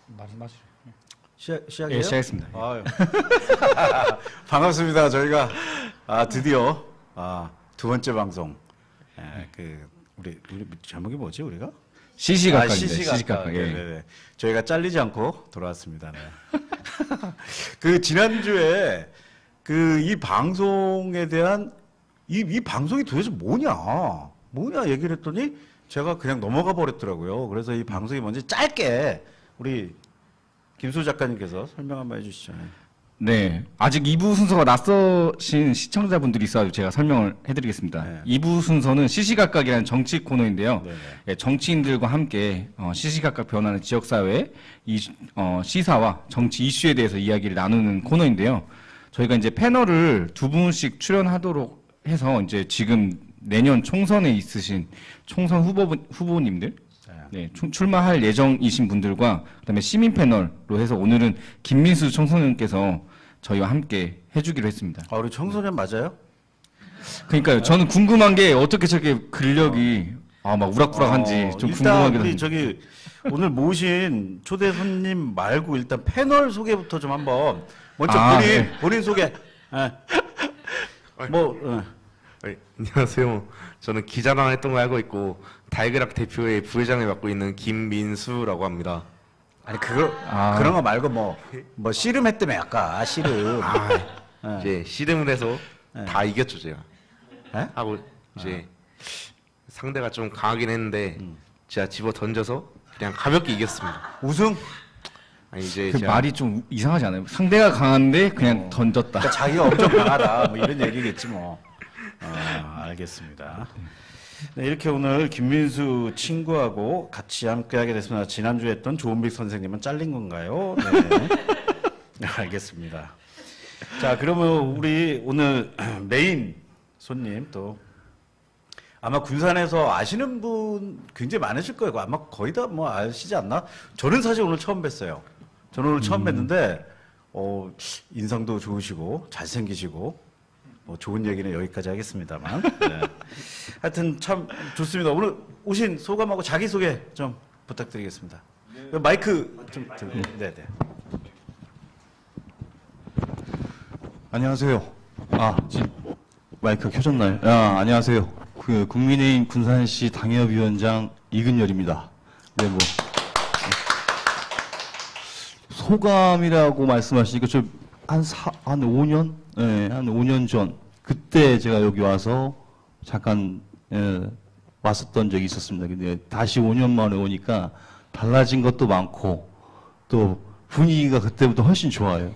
말씀하시죠. 시작이에요? 예, 시작했습니다. 아유. 반갑습니다. 저희가 드디어 두 번째 방송. 우리 제목이 뭐지 우리가? 시시각각입니다. 시시각각. 예. 저희가 잘리지 않고 돌아왔습니다. 네. 그 지난주에 이 방송에 대한 이 방송이 도대체 뭐냐 얘기를 했더니 제가 그냥 넘어가 버렸더라고요. 그래서 이 방송이 뭔지 짧게 우리 김수 작가님께서 설명 한번 해주시죠. 네, 아직 2부 순서가 낯서신 시청자분들이 있어서 제가 설명을 해드리겠습니다. 네. 2부 순서는 시시각각이라는 정치 코너인데요. 네네. 예, 정치인들과 함께 시시각각 변하는 지역사회 시사와 정치 이슈에 대해서 이야기를 나누는 코너인데요. 저희가 이제 패널을 두 분씩 출연하도록 해서 이제 지금 내년 총선에 있으신 총선 후보님들, 네, 출마할 예정이신 분들과 그다음에 시민 패널로 해서 오늘은 김민수 청소년께서 저희와 함께 해주기로 했습니다. 우리 청소년 맞아요? 그러니까요. 저는 궁금한 게 어떻게 저렇게 근력이 막 우락부락한지 좀 궁금하기도 우리 저기 오늘 모신 초대 손님 말고 일단 패널 소개부터 좀 한번 먼저 본인 소개. 안녕하세요. 저는 기자랑 활동을 하고 있고 달그락 대표의 부회장을 맡고 있는 김민수라고 합니다. 아니 그런 거 말고 뭐 씨름했다며 아까 씨름. 이제 씨름을 해서 다 이겼죠 제가. 에? 하고 이제 상대가 좀 강하긴 했는데 제가 집어 던져서 그냥 가볍게 이겼습니다. 우승? 아니 이제 그 말이 좀 이상하지 않아요? 상대가 강한데 그냥 던졌다. 그러니까 자기가 엄청 강하다 뭐 이런 얘기겠지 뭐. 알겠습니다. 네, 이렇게 오늘 김민수 친구하고 같이 함께하게 됐습니다. 지난주에 했던 조은빅 선생님은 잘린 건가요? 네. 알겠습니다. 자, 그러면 우리 오늘 메인 손님 또 아마 군산에서 아시는 분 굉장히 많으실 거예요. 아마 거의 다 뭐 아시지 않나? 저는 사실 오늘 처음 뵀어요. 저는 오늘 처음 뵀는데 인상도 좋으시고 잘생기시고 뭐 좋은 얘기는 여기까지 하겠습니다만. 네. 하여튼 참 좋습니다. 오늘 오신 소감하고 자기소개 좀 부탁드리겠습니다. 네. 마이크 좀 들고. 네. 안녕하세요. 지금 마이크 켜졌나요? 안녕하세요. 국민의힘 군산시 당협위원장 이근열입니다. 네, 소감이라고 말씀하시니까 한 5년? 네, 한 5년 전. 그때 제가 여기 와서 잠깐, 왔었던 적이 있었습니다. 근데 다시 5년 만에 오니까 달라진 것도 많고, 또 분위기가 그때부터 훨씬 좋아요.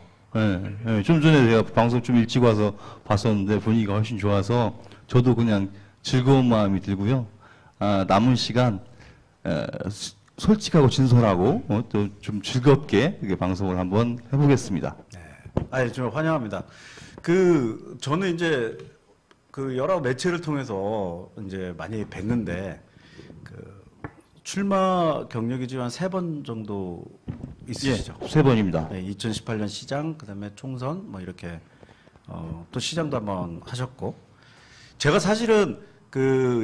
좀 전에 제가 방송 좀 일찍 와서 봤었는데 분위기가 훨씬 좋아서 저도 그냥 즐거운 마음이 들고요. 남은 시간, 솔직하고 진솔하고, 또 좀 즐겁게 이렇게 방송을 한번 해보겠습니다. 네. 좀 환영합니다. 저는 이제 여러 매체를 통해서 이제 많이 뵀는데, 출마 경력이 지금 한 3번 정도 있으시죠? 예, 3번입니다. 네, 2018년 시장, 그 다음에 총선, 뭐 이렇게, 또 시장도 한번 하셨고. 제가 사실은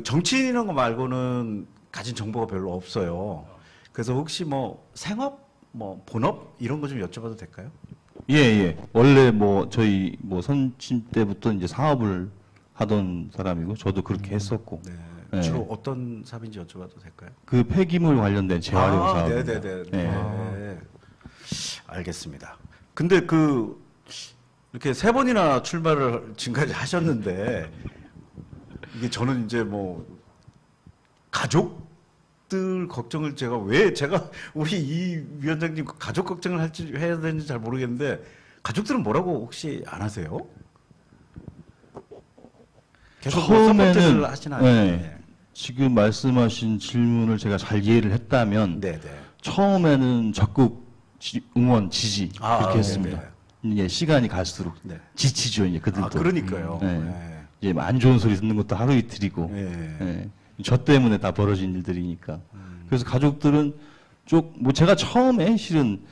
정치인 이런 거 말고는 가진 정보가 별로 없어요. 그래서 혹시 생업, 본업 이런 거 좀 여쭤봐도 될까요? 예. 원래 저희 선친 때부터 이제 사업을 하던 사람이고, 저도 그렇게 했었고. 네. 주로 어떤 사업인지 여쭤봐도 될까요? 폐기물 관련된 재활용 사업. 네네네. 네. 네. 알겠습니다. 근데 이렇게 3번이나 출마를 지금까지 하셨는데, 이게 저는 이제 가족들 걱정을 제가 우리 이 위원장님 가족 걱정을 해야 되는지 잘 모르겠는데, 가족들은 뭐라고 혹시 안 하세요? 계속 서포트를 하시나요? 네. 지금 말씀하신 질문을 제가 잘 이해를 했다면, 네네. 처음에는 적극 응원, 지지 그렇게 했습니다. 네네. 이게 시간이 갈수록 지치죠, 이제 그들도. 그러니까요. 네. 이제 안 좋은 소리 듣는 것도 하루 이틀이고, 저 때문에 다 벌어진 일들이니까. 그래서 가족들은 제가 처음에 실은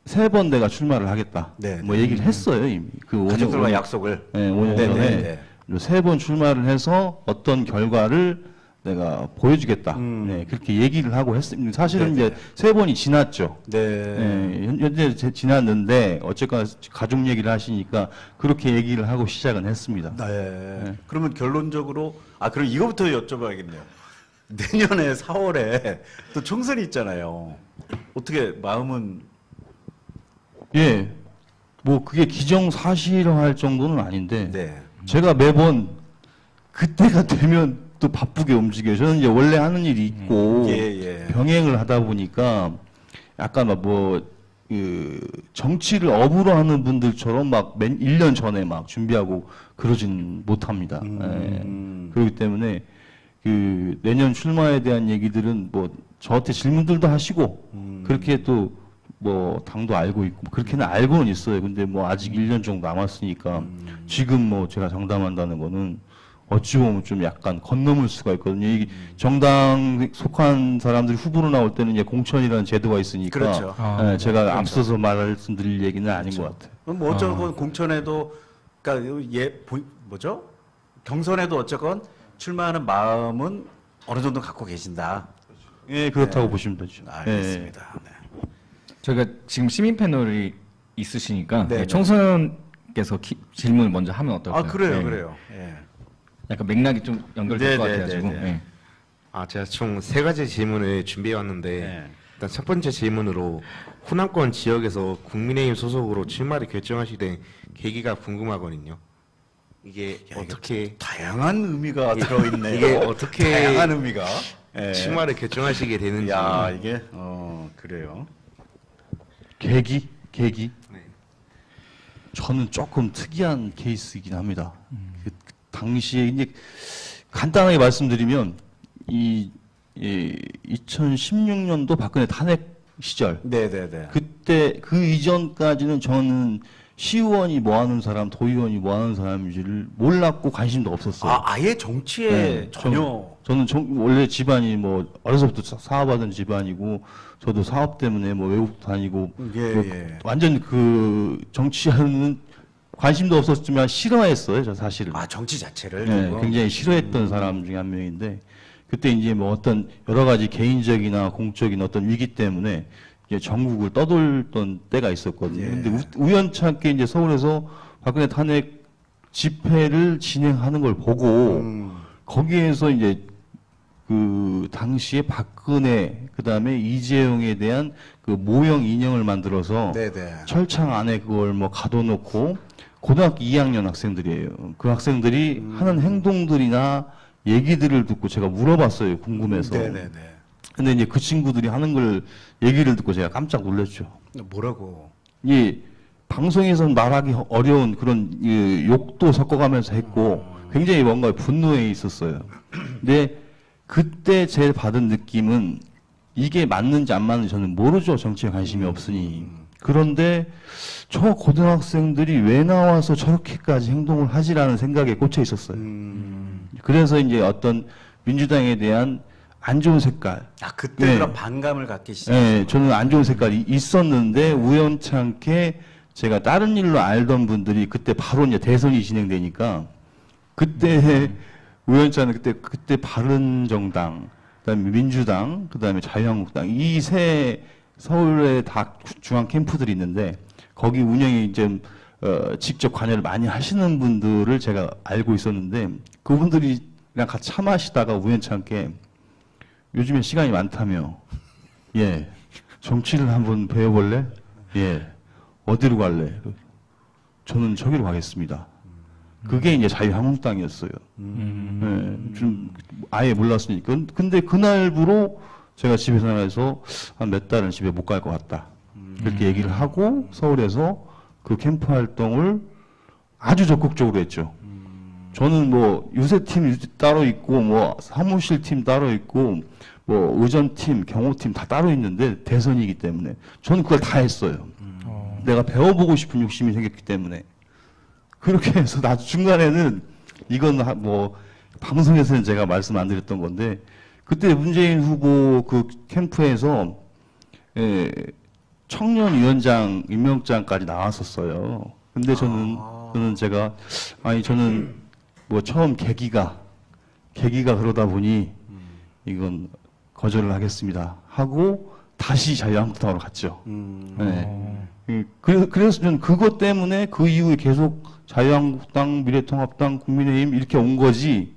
3번 내가 출마를 하겠다. 얘기를 했어요, 이미. 가족들과 약속을. 네, 5년 전에 3번 출마를 해서 어떤 결과를 내가 보여주겠다. 네, 그렇게 얘기를 하고 했습니다. 사실은 네네. 이제 3번이 지났죠. 네. 네, 현재 지났는데 어쨌거나 가족 얘기를 하시니까 그렇게 얘기를 하고 시작은 했습니다. 네. 그러면 결론적으로 그럼 이거부터 여쭤봐야겠네요. 내년에 4월에 또 총선이 있잖아요. 어떻게 마음은 예, 뭐 그게 기정사실화할 정도는 아닌데 네. 제가 매번 그때가 되면 또 바쁘게 움직여요. 저는 이제 원래 하는 일이 있고 예. 병행을 하다 보니까 약간 그 정치를 업으로 하는 분들처럼 막 1년 전에 막 준비하고 그러진 못합니다. 예. 그렇기 때문에 그 내년 출마에 대한 얘기들은 뭐 저한테 질문들도 하시고 그렇게 또 뭐 당도 알고 있고 그렇게는 알고는 있어요. 근데 뭐 아직 1년 정도 남았으니까 지금 뭐 제가 장담한다는 거는 어찌 보면 좀 약간 건너물 수가 있거든요. 이 정당 속한 사람들이 후보로 나올 때는 이제 공천이라는 제도가 있으니까 그렇죠. 예, 제가 앞서서 말씀드릴 얘기는 아닌 것 같아요. 뭐 어쩌건 공천에도 그러니까 뭐죠? 경선에도 어쩌건 출마하는 마음은 어느 정도 갖고 계신다. 예, 그렇다고 보시면 되죠. 알겠습니다. 네. 저희가 지금 시민 패널이 있으시니까 네, 네. 총선께서 질문을 먼저 하면 어떨까요? 그래요, 네. 그래요. 예. 약간 맥락이 좀 연결될 네, 것 네, 같아가지고. 네, 네. 네. 제가 총 3가지 질문을 준비해 왔는데 네. 일단 첫 번째 질문으로 호남권 지역에서 국민의힘 소속으로 출마를 결정하시게 된 계기가 궁금하거든요. 이게 어떻게 다양한 의미가 들어있네요. 이게 어떻게 다양한 의미가 예. 출마를 결정하시게 되는지. 야 이게 그래요. 계기? 네. 저는 조금 특이한 케이스이긴 합니다. 그 당시에 이제 간단하게 말씀드리면 이 2016년도 박근혜 탄핵 시절 네네네. 그때 그 이전까지는 저는 시의원이 뭐 하는 사람, 도의원이 뭐 하는 사람인지를 몰랐고 관심도 없었어요. 아예 정치에 네, 전혀 저는 원래 집안이 뭐 어려서부터 사업하던 집안이고 저도 사업 때문에 뭐 외국 다니고 예, 뭐 예. 완전 그 정치하는 관심도 없었지만 싫어했어요, 저 사실은. 정치 자체를 네, 조금. 굉장히 싫어했던 사람 중에 한 명인데 그때 이제 뭐 어떤 여러 가지 개인적이나 공적인 어떤 위기 때문에 이제 전국을 떠돌던 때가 있었거든요. 예. 근데 우연찮게 이제 서울에서 박근혜 탄핵 집회를 진행하는 걸 보고 거기에서 이제 그 당시에 박근혜 그다음에 이재용에 대한 그 모형 인형을 만들어서 네네. 철창 안에 그걸 뭐 가둬놓고 고등학교 2학년 학생들이에요. 그 학생들이 하는 행동들이나 얘기들을 듣고 제가 물어봤어요. 궁금해서. 네네네. 근데 이제 그 친구들이 하는 걸 얘기를 듣고 제가 깜짝 놀랐죠. 뭐라고? 이 방송에서는 말하기 어려운 그런 이 욕도 섞어가면서 했고 굉장히 뭔가 분노해 있었어요. 근데 그때 제일 받은 느낌은 이게 맞는지 안 맞는지 저는 모르죠. 정치에 관심이 없으니. 그런데 저 고등학생들이 왜 나와서 저렇게까지 행동을 하지라는 생각에 꽂혀 있었어요. 그래서 이제 어떤 민주당에 대한 안 좋은 색깔. 그때 네. 그런 반감을 갖기 시작. 네, 저는 안 좋은 색깔이 있었는데 우연찮게 제가 다른 일로 알던 분들이 그때 바로 이제 대선이 진행되니까 그때 우연찮게 그때 바른정당, 그다음에 민주당, 그다음에 자유한국당 이 세 서울에 다 중앙 캠프들이 있는데 거기 운영이 이제 직접 관여를 많이 하시는 분들을 제가 알고 있었는데 그분들이랑 같이 차 마시다가 우연찮게 요즘에 시간이 많다며 예 정치를 한번 배워볼래? 예 어디로 갈래? 저는 저기로 가겠습니다. 그게 이제 자유한국당이었어요. 예, 좀 아예 몰랐으니까. 근데 그날부로 제가 집에서 나가서 한 몇 달은 집에 못 갈 것 같다. 그렇게 얘기를 하고 서울에서 그 캠프 활동을 아주 적극적으로 했죠. 저는 뭐 유세팀 따로 있고 뭐 사무실팀 따로 있고 뭐 의전팀, 경호팀 다 따로 있는데 대선이기 때문에 저는 그걸 다 했어요. 내가 배워보고 싶은 욕심이 생겼기 때문에 그렇게 해서 나중 중간에는 이건 뭐 방송에서는 제가 말씀 안 드렸던 건데 그때 문재인 후보 그 캠프에서 청년위원장 임명장까지 나왔었어요. 근데 저는 제가 저는 뭐 처음 계기가 그러다 보니 이건 거절을 하겠습니다 하고 다시 자유한국당으로 갔죠. 네. 그래서 저는 그것 때문에 그 이후에 계속 자유한국당, 미래통합당, 국민의힘 이렇게 온 거지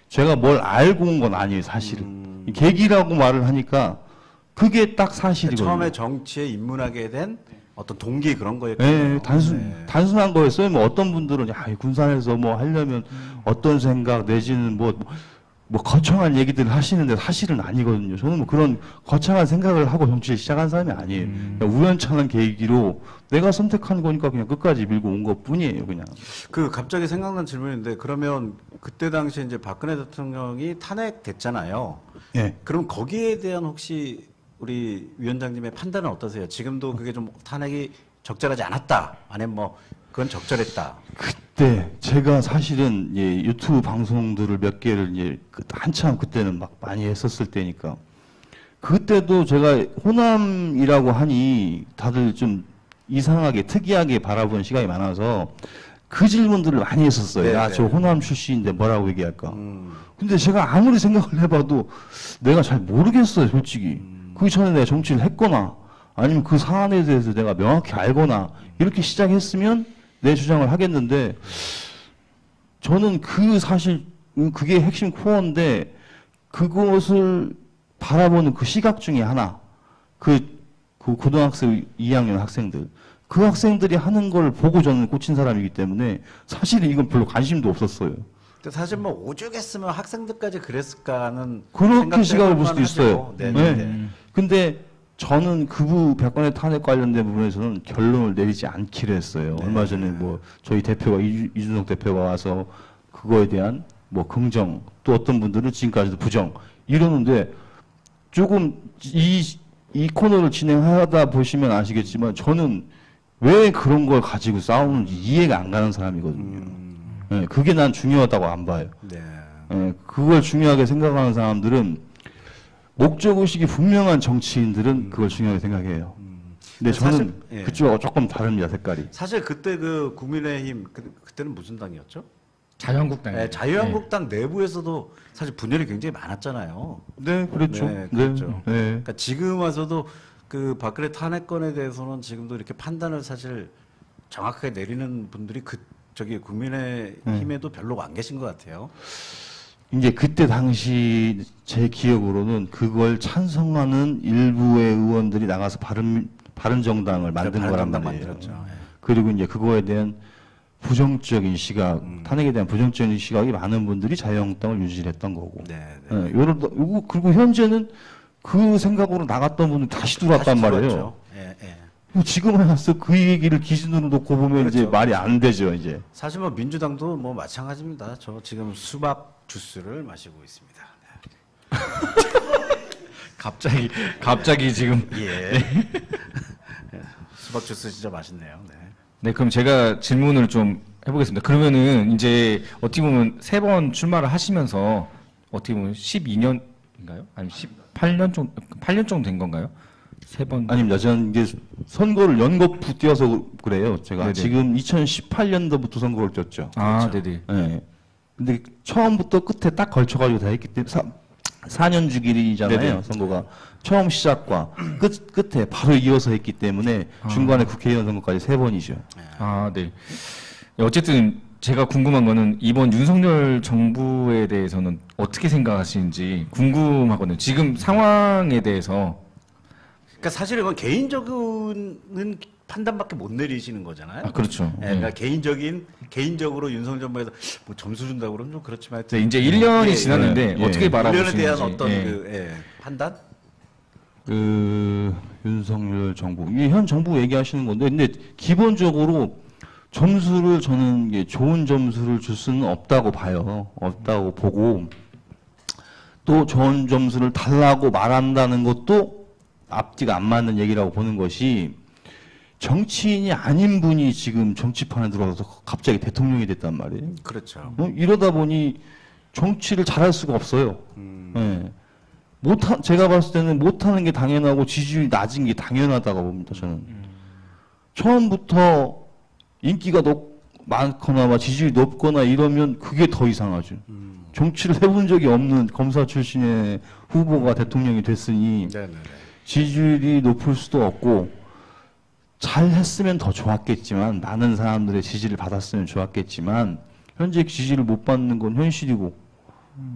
제가 뭘 알고 온 건 아니에요, 사실은. 계기라고 말을 하니까 그게 딱 사실이거든요. 처음에 정치에 입문하게 된 어떤 동기 그런 거였군요. 네, 단순한 거였어요. 뭐 어떤 분들은 야, 이 군산에서 뭐 하려면 어떤 생각 내지는 뭐 거창한 얘기들을 하시는데 사실은 아니거든요. 저는 뭐 그런 거창한 생각을 하고 정치를 시작한 사람이 아니에요. 그냥 우연찮은 계기로 내가 선택한 거니까 그냥 끝까지 밀고 온 것 뿐이에요, 그냥. 그 갑자기 생각난 질문인데 그러면 그때 당시에 이제 박근혜 대통령이 탄핵됐잖아요. 예. 그럼 거기에 대한 혹시 우리 위원장님의 판단은 어떠세요? 지금도 그게 좀 탄핵이 적절하지 않았다. 아니면 뭐 그건 적절했다. 그때 제가 사실은 예, 유튜브 방송들을 몇 개를 예, 한참 그때는 막 많이 했었을 때니까 그때도 제가 호남이라고 하니 다들 좀 이상하게 특이하게 바라보는 시각이 많아서 그 질문들을 많이 했었어요. 네, 야, 네. 저 호남 출신인데 뭐라고 얘기할까? 근데 제가 아무리 생각을 해봐도 내가 잘 모르겠어요, 솔직히. 그 전에 내가 정치를 했거나 아니면 그 사안에 대해서 내가 명확히 알거나 이렇게 시작했으면 내 주장을 하겠는데 저는 그 사실 그게 핵심 코어인데 그것을 바라보는 그 시각 중에 하나 그 고등학생 2학년 학생들 그 학생들이 하는 걸 보고 저는 꽂힌 사람이기 때문에 사실 이건 별로 관심도 없었어요. 근데 사실 뭐 오죽했으면 학생들까지 그랬을까는 그렇게 시각을 볼 수도 있어요. 네. 근데 저는 그 박근혜 탄핵 관련된 부분에서는 결론을 내리지 않기로 했어요. 네. 얼마 전에 뭐 저희 대표가 이준석 대표가 와서 그거에 대한 뭐 긍정 또 어떤 분들은 지금까지도 부정 이러는데 조금 이 코너를 진행하다 보시면 아시겠지만 저는 왜 그런 걸 가지고 싸우는지 이해가 안 가는 사람이거든요. 네, 그게 난 중요하다고 안 봐요. 네. 네, 그걸 중요하게 생각하는 사람들은 목적의식이 분명한 정치인들은 그걸 중요하게 생각해요. 근데 저는 사실, 예. 그쪽하고 조금 다릅니다, 색깔이. 사실 그때 그 국민의힘 그때는 무슨 당이었죠? 자유한국당. 네, 자유한국당 내부에서도 사실 분열이 굉장히 많았잖아요. 네, 그렇죠. 네, 그렇죠. 네. 그러니까 지금 와서도 그 박근혜 탄핵건에 대해서는 지금도 이렇게 판단을 사실 정확하게 내리는 분들이 저기 국민의힘에도 별로 안 계신 것 같아요. 이제 그때 당시 제 기억으로는 그걸 찬성하는 일부의 의원들이 나가서 바른정당을 만든 거란 바른정당 말이에요. 만들었죠. 예. 그리고 이제 그거에 대한 부정적인 시각, 탄핵에 대한 부정적인 시각이 많은 분들이 자유한국당을 유지했던 거고. 네, 네, 그리고 현재는 그 생각으로 나갔던 분들 다시 들어왔단 말이에요. 들어왔죠. 예, 예. 지금 와서 그 얘기를 기준으로 놓고 보면 이제 그렇죠. 말이 안 되죠, 이제. 사실 뭐 민주당도 뭐 마찬가지입니다. 저 지금 수박 주스를 마시고 있습니다. 갑자기 지금. 예. 수박 주스 진짜 맛있네요. 네. 네, 그럼 제가 질문을 좀 해보겠습니다. 그러면은 이제 어떻게 보면 3번 출마를 하시면서 어떻게 보면 12년인가요? 아니면 8년 정도 된 건가요? 3번. 아닙니다. 저는 이게 선거를 연거푸 뛰어서 그래요. 제가 네네. 지금 2018년도부터 선거를 뛰었죠. 아, 네네. 네. 근데 처음부터 끝에 딱 걸쳐가지고 다 했기 때문에 4년 주기잖아요. 네네. 선거가 처음 시작과 끝에 바로 이어서 했기 때문에 중간에 국회의원 선거까지 3번이죠. 아, 네. 어쨌든 제가 궁금한 거는 이번 윤석열 정부에 대해서는 어떻게 생각하시는지 궁금하거든요. 지금 상황에 대해서. 그러니까 사실 이건 개인적인 판단밖에 못 내리시는 거잖아요. 아, 그렇죠. 예, 그러니까 개인적으로 윤석열 정부에서 뭐 점수 준다고 그러면 좀 그렇지만 네, 이제 1년이 예, 지났는데 예, 어떻게 예. 바라보시는지. 1년에 대한 어떤 예. 판단? 윤석열 정부, 이게 현 정부 얘기하시는 건데, 근데 기본적으로 점수를 저는 이게 좋은 점수를 줄 수는 없다고 봐요. 없다고 보고, 또 좋은 점수를 달라고 말한다는 것도 앞뒤가 안 맞는 얘기라고 보는 것이 정치인이 아닌 분이 지금 정치판에 들어와서 갑자기 대통령이 됐단 말이에요. 그렇죠. 이러다 보니 정치를 잘할 수가 없어요. 예. 제가 봤을 때는 못하는 게 당연하고 지지율이 낮은 게 당연하다고 봅니다, 저는. 처음부터 인기가 많거나 막 지지율이 높거나 이러면 그게 더 이상하죠. 정치를 해본 적이 없는 검사 출신의 후보가 대통령이 됐으니 네네네. 지지율이 높을 수도 없고 잘 했으면 더 좋았겠지만 많은 사람들의 지지를 받았으면 좋았겠지만 현재 지지를 못 받는 건 현실이고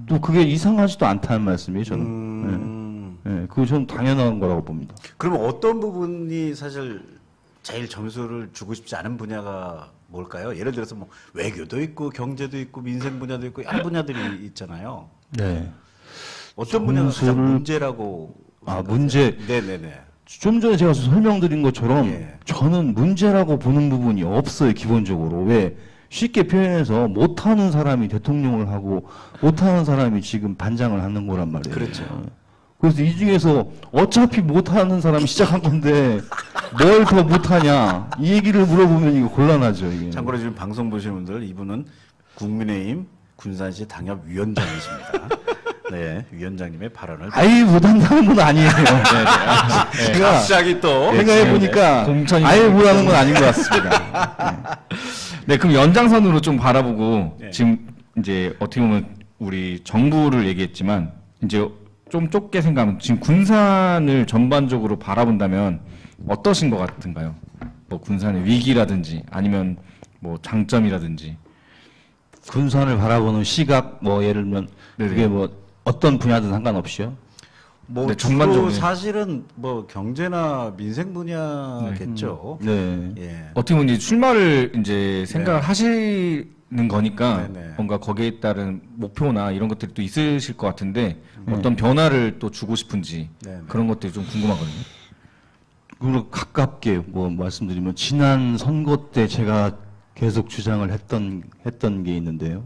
또 그게 이상하지도 않다는 말씀이에요 저는. 네, 그거 저는 당연한 거라고 봅니다. 그러면 어떤 부분이 사실 제일 점수를 주고 싶지 않은 분야가 뭘까요? 예를 들어서 뭐 외교도 있고 경제도 있고 민생 분야도 있고 여러 분야들이 있잖아요. 네. 어떤 분야가 가장 점수를 문제라고 생각하세요? 문제. 네네네. 좀 전에 제가 설명드린 것처럼 예. 저는 문제라고 보는 부분이 없어요 기본적으로. 왜 쉽게 표현해서 못하는 사람이 대통령을 하고 못하는 사람이 지금 반장을 하는 거란 말이에요. 그렇죠. 그래서 이 중에서 어차피 못하는 사람이 시작한 건데 뭘 더 못하냐 이 얘기를 물어보면 이거 곤란하죠 이게. 참고로 지금 방송 보시는 분들 이분은 국민의힘 군산시 당협 위원장이십니다. 네, 위원장님의 발언을 아예 못한다는 건 아니에요. 네, 제가 갑자기 또 생각해 보니까 공천이 아예 못하는 건 아닌 것 같습니다. 네, 그럼 연장선으로 좀 바라보고 네. 지금 이제 어떻게 보면 우리 정부를 얘기했지만 이제 좀 좁게 생각하면 지금 군산을 전반적으로 바라본다면 어떠신 것 같은가요? 뭐 군산의 위기라든지 아니면 뭐 장점이라든지. 군산을 바라보는 시각 뭐 예를 들면 네네. 그게 뭐 어떤 분야든 상관없이요. 뭐 네, 주로 전반적으로. 사실은 뭐 경제나 민생 분야겠죠. 네. 예. 어떻게 보면 이제 출마를 이제 생각을 하시는 거니까 네네. 뭔가 거기에 따른 목표나 이런 것들이 또 있으실 것 같은데 네. 어떤 변화를 또 주고 싶은지 네네. 그런 것들이 좀 궁금하거든요. 그리고 가깝게 뭐 말씀드리면 지난 선거 때 제가 계속 주장을 했던 게 있는데요.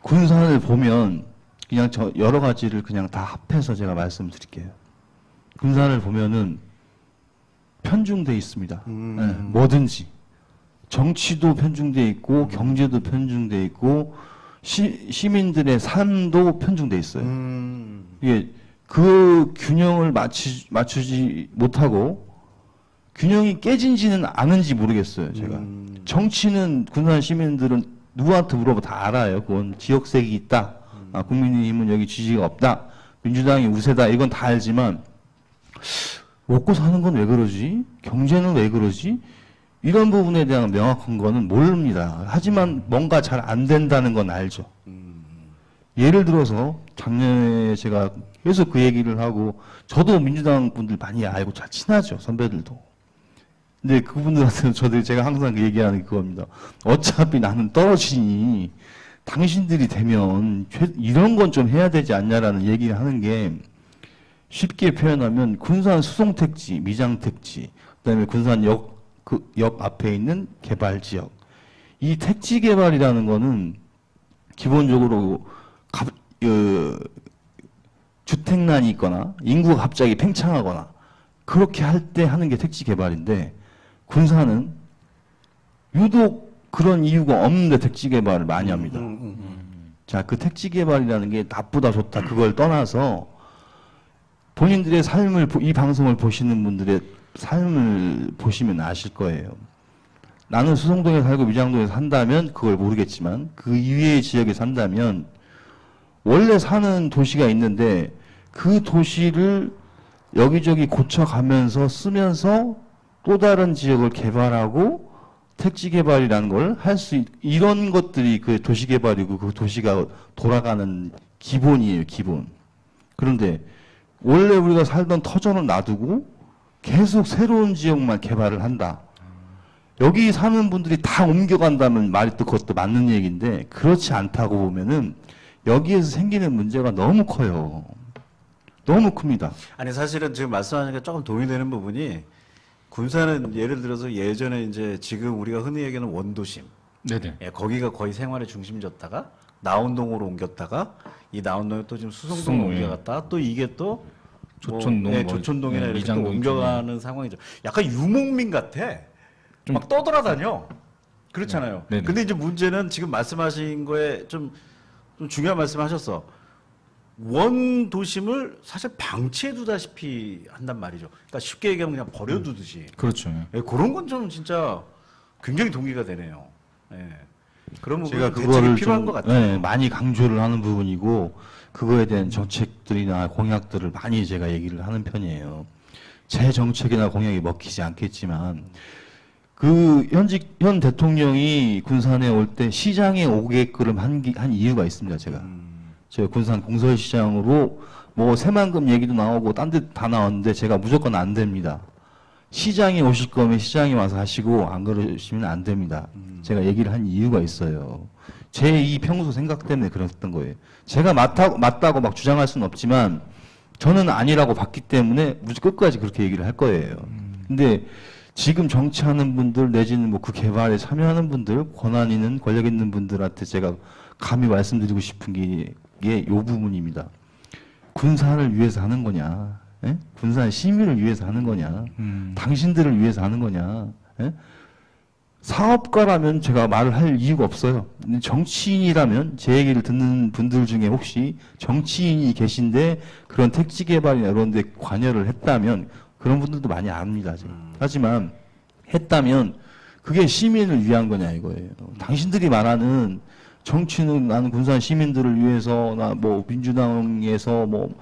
군산을 보면 그냥 저 여러 가지를 그냥 다 합해서 제가 말씀드릴게요. 군산을 보면은 편중돼 있습니다. 네, 뭐든지 정치도 편중돼 있고 경제도 편중돼 있고 시민들의 삶도 편중돼 있어요. 이게 그 균형을 맞추지 못하고 균형이 깨진지는 아는지 모르겠어요, 제가. 정치는 군산 시민들은 누구한테 물어봐 다 알아요. 그건 지역색이 있다. 아, 국민의힘은 여기 지지가 없다. 민주당이 우세다. 이건 다 알지만 먹고 사는 건 왜 그러지? 경제는 왜 그러지? 이런 부분에 대한 명확한 거는 모릅니다. 하지만 뭔가 잘 안 된다는 건 알죠. 예를 들어서 작년에 제가 계속 그 얘기를 하고 저도 민주당 분들 많이 알고 잘 친하죠. 선배들도. 근데 그분들한테는 제가 항상 그 얘기하는 게 그겁니다. 어차피 나는 떨어지니 당신들이 되면 이런 건 좀 해야 되지 않냐라는 얘기를 하는 게 쉽게 표현하면 군산 수송택지, 미장택지, 그다음에 군산 역 앞에 있는 개발 지역. 이 택지 개발이라는 거는 기본적으로 주택난이 있거나 인구가 갑자기 팽창하거나 그렇게 할 때 하는 게 택지 개발인데 군산은 유독 그런 이유가 없는데 택지 개발을 많이 합니다. 자, 그 택지 개발이라는 게 나쁘다 좋다 그걸 떠나서 본인들의 삶을 이 방송을 보시는 분들의 삶을 보시면 아실 거예요. 나는 수성동에 살고 미장동에 산다면 그걸 모르겠지만 그 이외의 지역에 산다면 원래 사는 도시가 있는데 그 도시를 여기저기 고쳐가면서 쓰면서 또 다른 지역을 개발하고 택지 개발이라는 걸 할 수 이런 것들이 그 도시 개발이고 그 도시가 돌아가는 기본이에요, 기본. 그런데 원래 우리가 살던 터전을 놔두고 계속 새로운 지역만 개발을 한다. 여기 사는 분들이 다 옮겨간다면 말이 또 그것도 맞는 얘기인데 그렇지 않다고 보면은 여기에서 생기는 문제가 너무 커요. 너무 큽니다. 아니 사실은 지금 말씀하시니까 조금 동의되는 부분이 군산은 예를 들어서 예전에 이제 지금 우리가 흔히 얘기하는 원도심, 네네. 예, 거기가 거의 생활의 중심이었다가 나온동으로 옮겼다가 이 나온동에 또 지금 수성동으로 수성동, 예. 옮겨갔다 또 이게 또 조촌동, 예, 뭐, 조촌동이나 네, 이렇게 또 미장동 옮겨가는 상황이죠. 약간 유목민 같아. 막 떠돌아다녀. 그렇잖아요. 네네. 근데 이제 문제는 지금 말씀하신 거에 좀 중요한 말씀하셨어. 원 도심을 사실 방치해두다시피 한단 말이죠. 그러니까 쉽게 얘기하면 그냥 버려두듯이. 그렇죠. 예, 그런 건 좀 진짜 굉장히 동기가 되네요. 예. 그런 제가 부분은 대책이 그거를 필요한 좀 것 같아요. 네, 많이 강조를 하는 부분이고 그거에 대한 정책들이나 공약들을 많이 제가 얘기를 하는 편이에요. 제 정책이나 공약이 먹히지 않겠지만 그 현 대통령이 군산에 올 때 시장에 오게끔 한 이유가 있습니다. 제가 군산 공설시장으로 뭐 새만금 얘기도 나오고 딴 데 다 나왔는데 제가 무조건 안 됩니다. 시장에 오실 거면 시장에 와서 하시고 안 그러시면 안 됩니다. 제가 얘기를 한 이유가 있어요. 제 이 평소 생각 때문에 그랬던 거예요. 제가 맞다고 막 주장할 수는 없지만 저는 아니라고 봤기 때문에 끝까지 그렇게 얘기를 할 거예요. 근데 지금 정치하는 분들 내지는 뭐 그 개발에 참여하는 분들, 권한 있는 권력 있는 분들한테 제가 감히 말씀드리고 싶은 게 요 부분입니다. 군산을 위해서 하는 거냐? 예? 군산 시민을 위해서 하는 거냐? 당신들을 위해서 하는 거냐? 예? 사업가라면 제가 말을 할 이유가 없어요. 정치인이라면 제 얘기를 듣는 분들 중에 혹시 정치인이 계신데 그런 택지 개발이나 이런 데 관여를 했다면 그런 분들도 많이 압니다. 지금. 하지만 했다면 그게 시민을 위한 거냐 이거예요. 당신들이 말하는 정치는 나는 군산 시민들을 위해서 나 뭐 민주당에서 뭐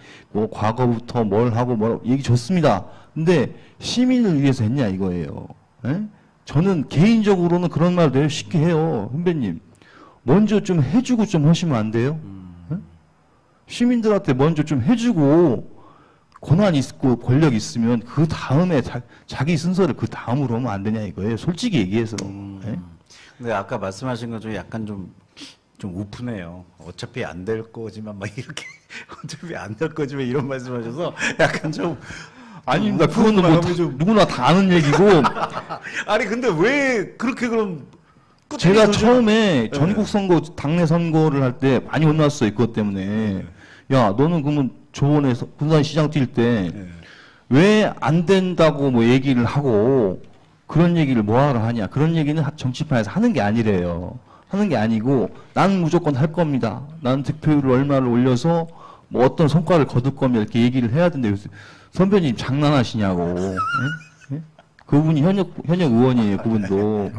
과거부터 뭘 하고 뭐 얘기 좋습니다. 근데 시민을 위해서 했냐 이거예요. 예? 저는 개인적으로는 그런 말 되게 쉽게 해요. 선배님. 먼저 좀 해주고 좀 하시면 안 돼요? 예? 시민들한테 먼저 좀 해주고 권한 있고 권력 있으면 그 다음에 자기 순서를 그 다음으로 하면 안 되냐 이거예요. 솔직히 얘기해서. 예? 근데 아까 말씀하신 것 중에 약간 좀 우프네요. 어차피 안 될 거지만 막 이렇게 어차피 안 될 거지만 이런 말씀하셔서 약간 좀 아닙니다. 그거는 뭐 누구나 다 아는 얘기고. 아니 근데 왜 그렇게 그럼 제가 처음에 전국 선거, 당내 선거를 할 때 많이 혼났어요. 그것 때문에. 야, 너는 그러면 조원에 군산시장 뛸 때 왜 안 된다고 뭐 얘기를 하고 그런 얘기를 뭐하러 하냐. 그런 얘기는 정치판에서 하는 게 아니래요. 하는 게 아니고 나는 무조건 할 겁니다. 나는 득표율을 얼마를 올려서 뭐 어떤 성과를 거둘 겁니다. 이렇게 얘기를 해야 된대요. 선배님 장난하시냐고. 예? 예? 그분이 현역 의원이에요. 그분도.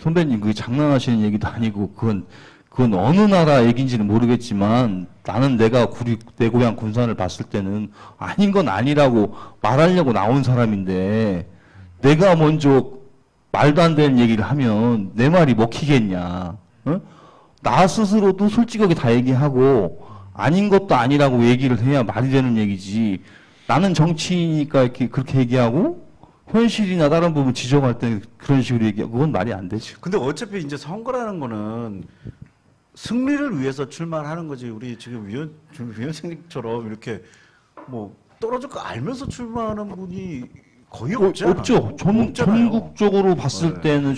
선배님 그게 장난하시는 얘기도 아니고 그건 어느 나라 얘기인지는 모르겠지만 나는 내 고향 군산을 봤을 때는 아닌 건 아니라고 말하려고 나온 사람인데 내가 먼저 말도 안 되는 얘기를 하면 내 말이 먹히겠냐. 어? 나 스스로도 솔직하게 다 얘기하고 아닌 것도 아니라고 얘기를 해야 말이 되는 얘기지. 나는 정치인이니까 이렇게 그렇게 얘기하고 현실이나 다른 부분 지적할 때 그런 식으로 얘기하고 그건 말이 안 되죠. 근데 어차피 이제 선거라는 거는 승리를 위해서 출마하는 거지. 우리 지금 위원장님처럼 이렇게 뭐 떨어질 거 알면서 출마하는 분이 거의 없잖아요. 없죠. 전국적으로 봤을 때는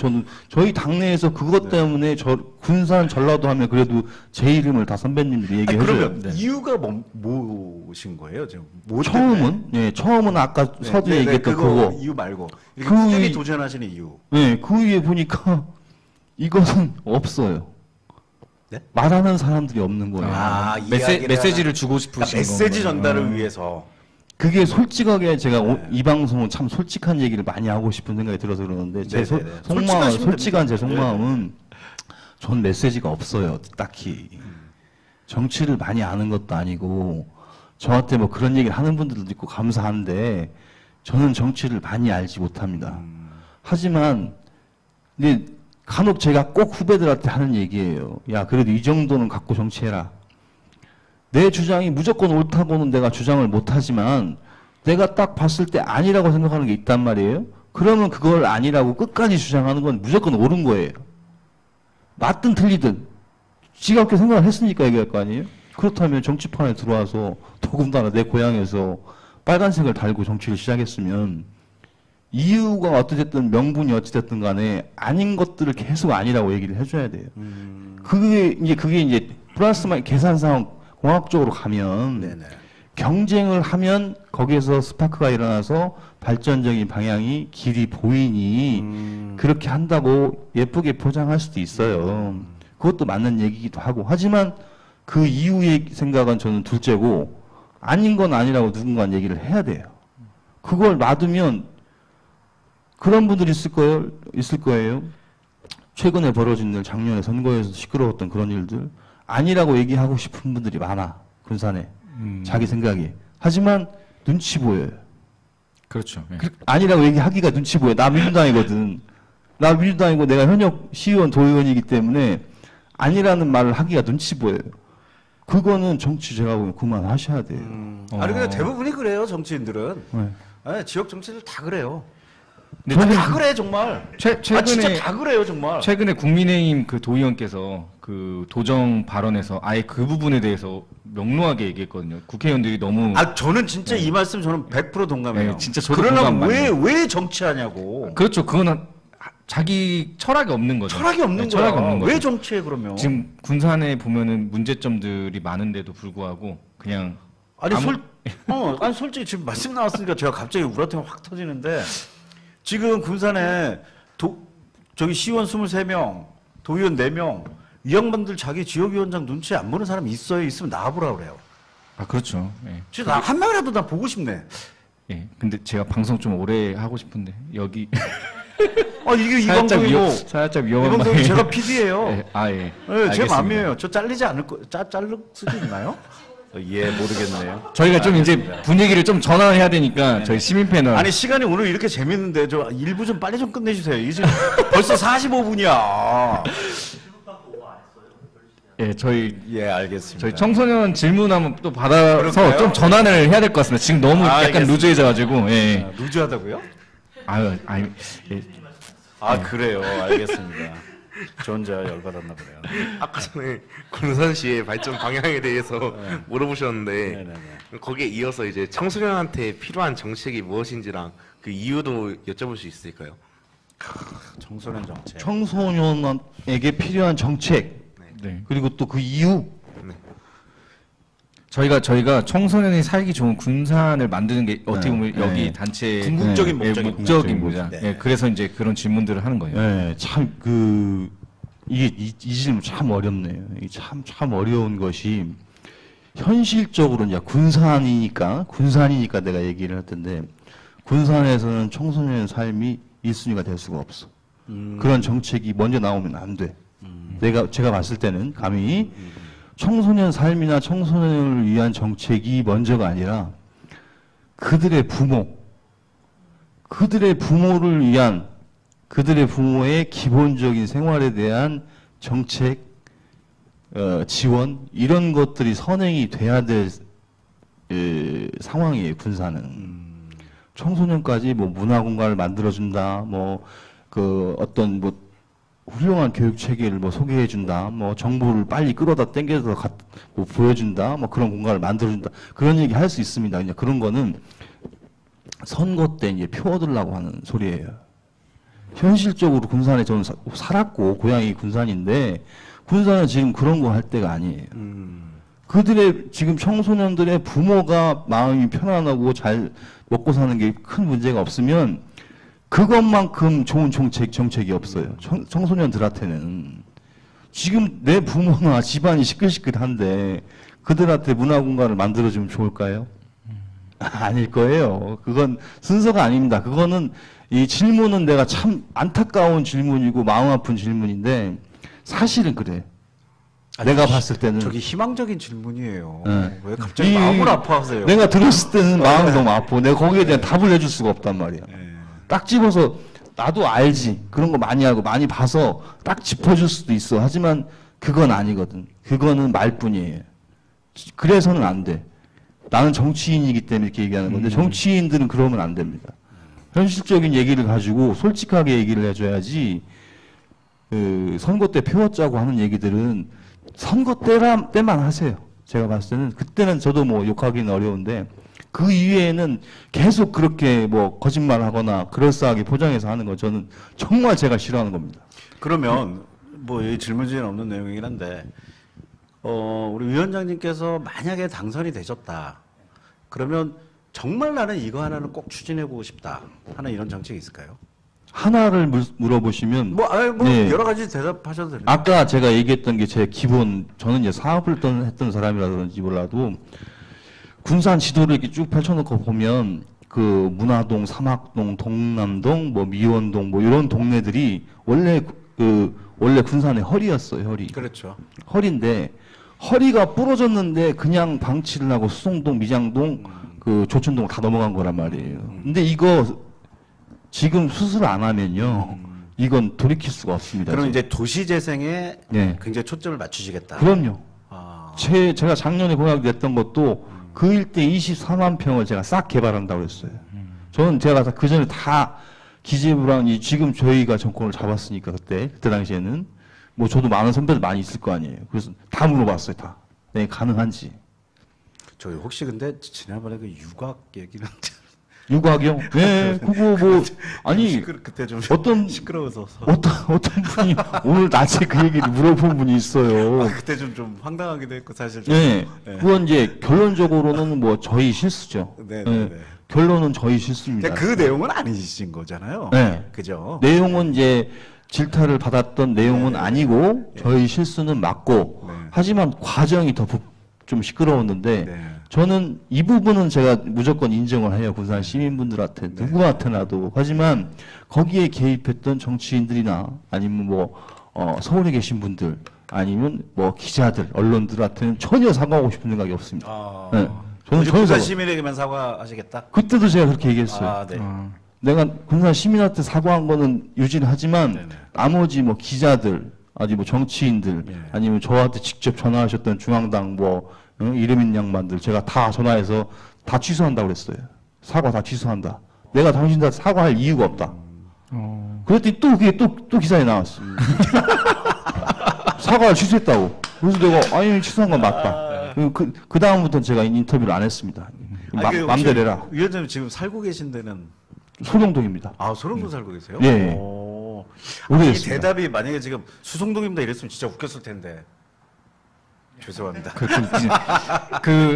저희 당내에서 그것 때문에 군산 전라도 하면 그래도 제 이름을 다 선배님들이 얘기해줘요. 그러면 이유가 뭐신 거예요? 지금 처음은 아까 서두 얘기했던 그거. 이유 말고 그 꾸준히 도전하시는 이유. 네, 그 위에 보니까 이것은 없어요. 네? 말하는 사람들이 없는 거예요. 메시지를 주고 싶으신 그러니까 메시지 건가요? 전달을 위해서. 그게 솔직하게 제가 이 방송은 참 솔직한 얘기를 많이 하고 싶은 생각이 들어서 그러는데 제 솔직한 제 속마음은 전 메시지가 없어요. 딱히. 정치를 많이 아는 것도 아니고 저한테 뭐 그런 얘기를 하는 분들도 있고 감사한데 저는 정치를 많이 알지 못합니다. 하지만 근데 간혹 제가 꼭 후배들한테 하는 얘기예요. 야, 그래도 이 정도는 갖고 정치해라. 내 주장이 무조건 옳다고는 내가 주장을 못하지만 내가 딱 봤을 때 아니라고 생각하는 게 있단 말이에요. 그러면 그걸 아니라고 끝까지 주장하는 건 무조건 옳은 거예요. 맞든 틀리든 지가 그렇게 생각을 했으니까 얘기할 거 아니에요. 그렇다면 정치판에 들어와서 더군다나 내 고향에서 빨간색을 달고 정치를 시작했으면 이유가 어찌됐든 명분이 어찌됐든 간에 아닌 것들을 계속 아니라고 얘기를 해줘야 돼요. 그게 이제 플러스 마이너스 계산상 공학적으로 가면 경쟁을 하면 거기에서 스파크가 일어나서 발전적인 방향이 길이 보이니 그렇게 한다고 예쁘게 포장할 수도 있어요. 그것도 맞는 얘기기도 하고 하지만 그 이후의 생각은 저는 둘째고 아닌 건 아니라고 누군가 얘기를 해야 돼요. 그걸 놔두면 그런 분들이 있을 거예요. 최근에 벌어진 일, 작년에 선거에서 시끄러웠던 그런 일들 아니라고 얘기하고 싶은 분들이 많아. 군산에. 자기 생각이. 하지만 눈치 보여요. 그렇죠. 예. 아니라고 얘기하기가 눈치 보여. 나 민주당이거든. 나 민주당이고 내가 현역 시의원, 도의원이기 때문에 아니라는 말을 하기가 눈치 보여요. 그거는 정치 제가 보면 그만하셔야 돼요. 아니 근데 대부분이 그래요 정치인들은. 네. 네, 지역 정치인들 다 그래요. 근데 다 그래 정말. 최근에 아 진짜 다 그래요 정말. 최근에 국민의힘 그 도의원께서 그 도정 발언에서 아예 그 부분에 대해서 명료하게 얘기했거든요. 국회의원들이 너무 아 저는 진짜 이 말씀 저는 100% 동감해요. 네, 진짜 저도 그러려면 공감 왜 정치하냐고. 그렇죠. 그건 자기 철학이 없는 거죠. 철학이 없는 네, 거야. 철학이 없는 거죠. 왜 정치해 그러면? 지금 군산에 보면은 문제점들이 많은데도 불구하고 그냥 아니 아무- 아니 솔직히 지금 말씀 나왔으니까 제가 갑자기 우라통이 확 터지는데 지금 군산에 저기 시의원 23명, 도의원 4명 이 양반들 자기 지역위원장 눈치 안 보는 사람이 있어요? 있으면 나와보라 그래요. 아 그렇죠. 예. 진짜 한 명이라도 나 보고 싶네. 예. 근데 제가 방송 좀 오래 하고 싶은데 여기 아 이게 이 살짝 방송이고 살짝 이 위험한 방송이 방송이- 제가 PD예요. 예. 아 예. 네, 제 알겠습니다. 마음이에요. 저 잘리지 않을 거, 자를 수도 있나요? 예, 모르겠네요. 저희가 좀 이제 알겠습니다. 분위기를 좀 전환해야 되니까 저희 시민 패널 아니 시간이 오늘 이렇게 재밌는데 저 일부 좀 빨리 좀 끝내주세요. 이게 지금 벌써 45분이야. 예, 저희 예, 알겠습니다. 청소년 질문 한번 또 받아서 그럴까요? 좀 전환을 해야 될 것 같습니다. 지금 너무 약간 알겠습니다. 루즈해져가지고 예. 아, 루즈하다고요? 아유, 아유, 예. 아 그래요. 알겠습니다. 저 혼자 열받았나 보네요. 아까 전에 군산시의 발전 방향에 대해서 물어보셨는데 네네네. 거기에 이어서 이제 청소년한테 필요한 정책이 무엇인지랑 그 이유도 여쭤볼 수 있을까요? 청소년 정책. 청소년에게 필요한 정책 네. 그리고 또 그 이유 저희가 청소년이 살기 좋은 군산을 만드는 게 어떻게 보면 네. 여기 네. 단체의 궁극적인 예, 목적입니다. 목적입니다. 네. 예, 그래서 이제 그런 질문들을 하는 거예요. 네, 참, 이게 이 질문 참 어렵네요. 이게 참 어려운 것이, 현실적으로 이제 군산이니까 내가 얘기를 할 텐데, 군산에서는 청소년 삶이 1순위가 될 수가 없어. 그런 정책이 먼저 나오면 안 돼. 제가 봤을 때는 감히 청소년 삶이나 청소년을 위한 정책이 먼저가 아니라 그들의 부모를 위한 그들의 부모의 기본적인 생활에 대한 정책, 지원 이런 것들이 선행이 돼야 될 상황이에요. 군산은 청소년까지 뭐 문화 공간을 만들어준다, 뭐 그 어떤 뭐 훌륭한 교육 체계를 뭐 소개해준다, 뭐 정보를 빨리 끌어다 땡겨서 뭐 보여준다, 뭐 그런 공간을 만들어준다 그런 얘기 할 수 있습니다. 그냥 그런 거는 선거 때 이제 표 얻으려고 하는 소리예요. 현실적으로 군산에 저는 살았고 고향이 군산인데 군산은 지금 그런 거 할 때가 아니에요. 그들의 지금 청소년들의 부모가 마음이 편안하고 잘 먹고 사는 게 큰 문제가 없으면 그것만큼 좋은 정책이 없어요. 청소년들한테는. 지금 내 부모나 집안이 시끌시끌한데 그들한테 문화 공간을 만들어주면 좋을까요? 아닐 거예요. 그건 순서가 아닙니다. 그거는 이 질문은 내가 참 안타까운 질문이고 마음 아픈 질문인데 사실은 그래. 내가 봤을 때는 저기 희망적인 질문이에요. 네. 왜 갑자기 마음을 아파하세요? 내가 들었을 때는 마음이 너무 아파. 내가 거기에 대한 답을 해줄 수가 없단 말이야. 딱 집어서 나도 알지. 그런 거 많이 알고 많이 봐서 딱 짚어줄 수도 있어. 하지만 그건 아니거든. 그거는 말뿐이에요. 그래서는 안 돼. 나는 정치인이기 때문에 이렇게 얘기하는 건데 정치인들은 그러면 안 됩니다. 현실적인 얘기를 가지고 솔직하게 얘기를 해줘야지 그 선거 때 표었자고 하는 얘기들은 선거 때만 하세요. 제가 봤을 때는 그때는 저도 뭐 욕하기는 어려운데 그 이외에는 계속 그렇게 뭐 거짓말하거나 그럴싸하게 포장해서 하는 거 저는 정말 제가 싫어하는 겁니다. 그러면 뭐 이 질문지에는 없는 내용이긴 한데 우리 위원장님께서 만약에 당선이 되셨다. 그러면 정말 나는 이거 하나는 꼭 추진해보고 싶다 하는 이런 정책이 있을까요? 하나를 물어보시면 네. 여러 가지 대답하셔도 됩니다. 아까 제가 얘기했던 게 제 기본 저는 이제 사업을 했던 사람이라든지 몰라도 군산 지도를 이렇게 쭉 펼쳐놓고 보면 그 문화동, 삼학동, 동남동, 뭐 미원동 뭐 이런 동네들이 원래 군산의 허리였어요, 허리. 그렇죠. 허리인데 허리가 부러졌는데 그냥 방치를 하고 수성동, 미장동, 그 조천동 다 넘어간 거란 말이에요. 근데 이거 지금 수술 안 하면요, 이건 돌이킬 수가 없습니다. 그럼 지금. 이제 도시 재생에 네. 굉장히 초점을 맞추시겠다. 그럼요. 아, 제가 작년에 공약 냈던 것도 그 일대 24만 평을 제가 싹 개발한다고 그랬어요. 저는 제가 그 전에 다 기재부랑 지금 저희가 정권을 잡았으니까 그때 당시에는 뭐 저도 많은 선배들 많이 있을 거 아니에요. 그래서 다 물어봤어요, 다. 네, 가능한지. 저희 혹시 근데 지난번에 그 유곽 얘기는 유곽이요? 네, 그거 뭐 아니 그때 좀 어떤 시끄러워서 어떤 분이 오늘 낮에 그 얘기를 물어본 분이 있어요. 그때 좀 황당하기도 했고 사실 좀. 네, 네. 그건 이제 결론적으로는 뭐 저희 실수죠. 네, 네, 네, 네. 결론은 저희 실수입니다. 그 내용은 아니신 거잖아요. 네. 그죠? 내용은 이제 질타를 받았던 내용은 아니고 저희 실수는 맞고 네. 하지만 과정이 더 좀 시끄러웠는데 네. 저는 이 부분은 제가 무조건 인정을 해요. 군산 시민분들한테 네. 누구한테나도. 하지만 거기에 개입했던 정치인들이나 아니면 뭐 서울에 계신 분들 아니면 뭐 기자들 언론들한테는 전혀 사과하고 싶은 생각이 없습니다. 아, 네. 저는 전혀 군산 사과. 시민에게만 사과하시겠다. 그때도 제가 그렇게 얘기했어요. 아, 네. 내가 군산 시민한테 사과한 거는 유지를 하지만 네네. 나머지 뭐 기자들 아니 뭐 정치인들 예. 아니면 저한테 직접 전화하셨던 중앙당 뭐 이름 있는 양반들 제가 다 전화해서 다 취소한다고 그랬어요. 사과 다 취소한다. 내가 당신한테 사과할 이유가 없다. 그랬더니 또 그게 또 기사에 나왔어. 사과를 취소했다고. 그래서 내가 아니 취소한 건 맞다. 그 다음부터는 제가 인터뷰를 안 했습니다. 맘대로 해라. 위원장님 지금 살고 계신 데는 소룡동입니다. 아 소룡동 살고 계세요? 예. 오. 이 오래됐습니다. 대답이 만약에 지금 수성동입니다 이랬으면 진짜 웃겼을 텐데. 죄송합니다.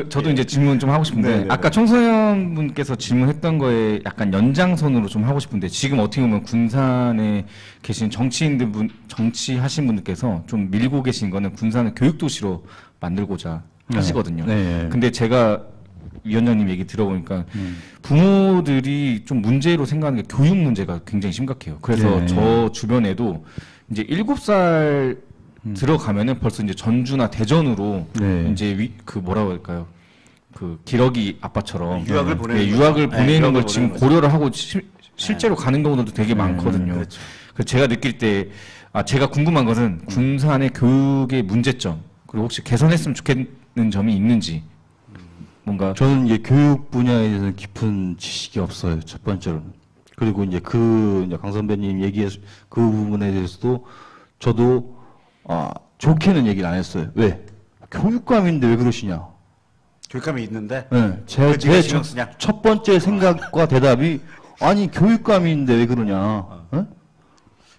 저도 이제 질문 좀 하고 싶은데 네네네. 아까 청소년 분께서 질문했던 거에 약간 연장선으로 좀 하고 싶은데 지금 어떻게 보면 군산에 계신 정치하신 분들께서 좀 밀고 계신 거는 군산을 교육도시로 만들고자 하시거든요. 네. 근데 제가 위원장님 얘기 들어보니까 부모들이 좀 문제로 생각하는 게 교육 문제가 굉장히 심각해요. 그래서 네. 저 주변에도 이제 7살 들어가면은 벌써 이제 전주나 대전으로 네. 이제 그 뭐라고 할까요? 그 기러기 아빠처럼 유학을 보내는 예, 거죠. 유학을 네, 보내는 유학을 걸 지금 보내는 거죠. 고려를 하고 실제로 가는 경우들도 되게 많거든요. 그렇죠. 그래서 제가 느낄 때 제가 궁금한 것은 군산의 교육의 문제점 그리고 혹시 개선했으면 좋겠는 점이 있는지 뭔가 저는 이제 교육 분야에 대해서는 깊은 지식이 없어요. 첫 번째로는. 그리고 이제 이제 강 선배님 얘기해서 그 부분에 대해서도 저도 좋게는 얘기를 안 했어요. 왜? 교육감인데 왜 그러시냐? 교육감이 있는데 네, 그걸 네가 신경 쓰냐? 첫 번째 생각과 대답이 아니 교육감인데 왜 그러냐? 어?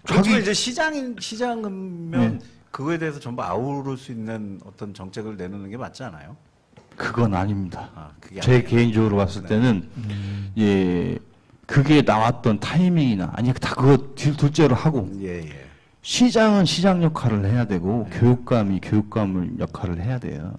자기 이제 시장이면 그거에 대해서 전부 아우를 수 있는 어떤 정책을 내놓는 게 맞지 않아요? 그건 아닙니다. 그게 제 아니에요. 개인적으로 봤을 때는 예 그게 나왔던 타이밍이나 아니 다 그거 둘째로 하고 예. 시장은 시장 역할을 해야 되고 교육감이 교육감을 역할을 해야 돼요.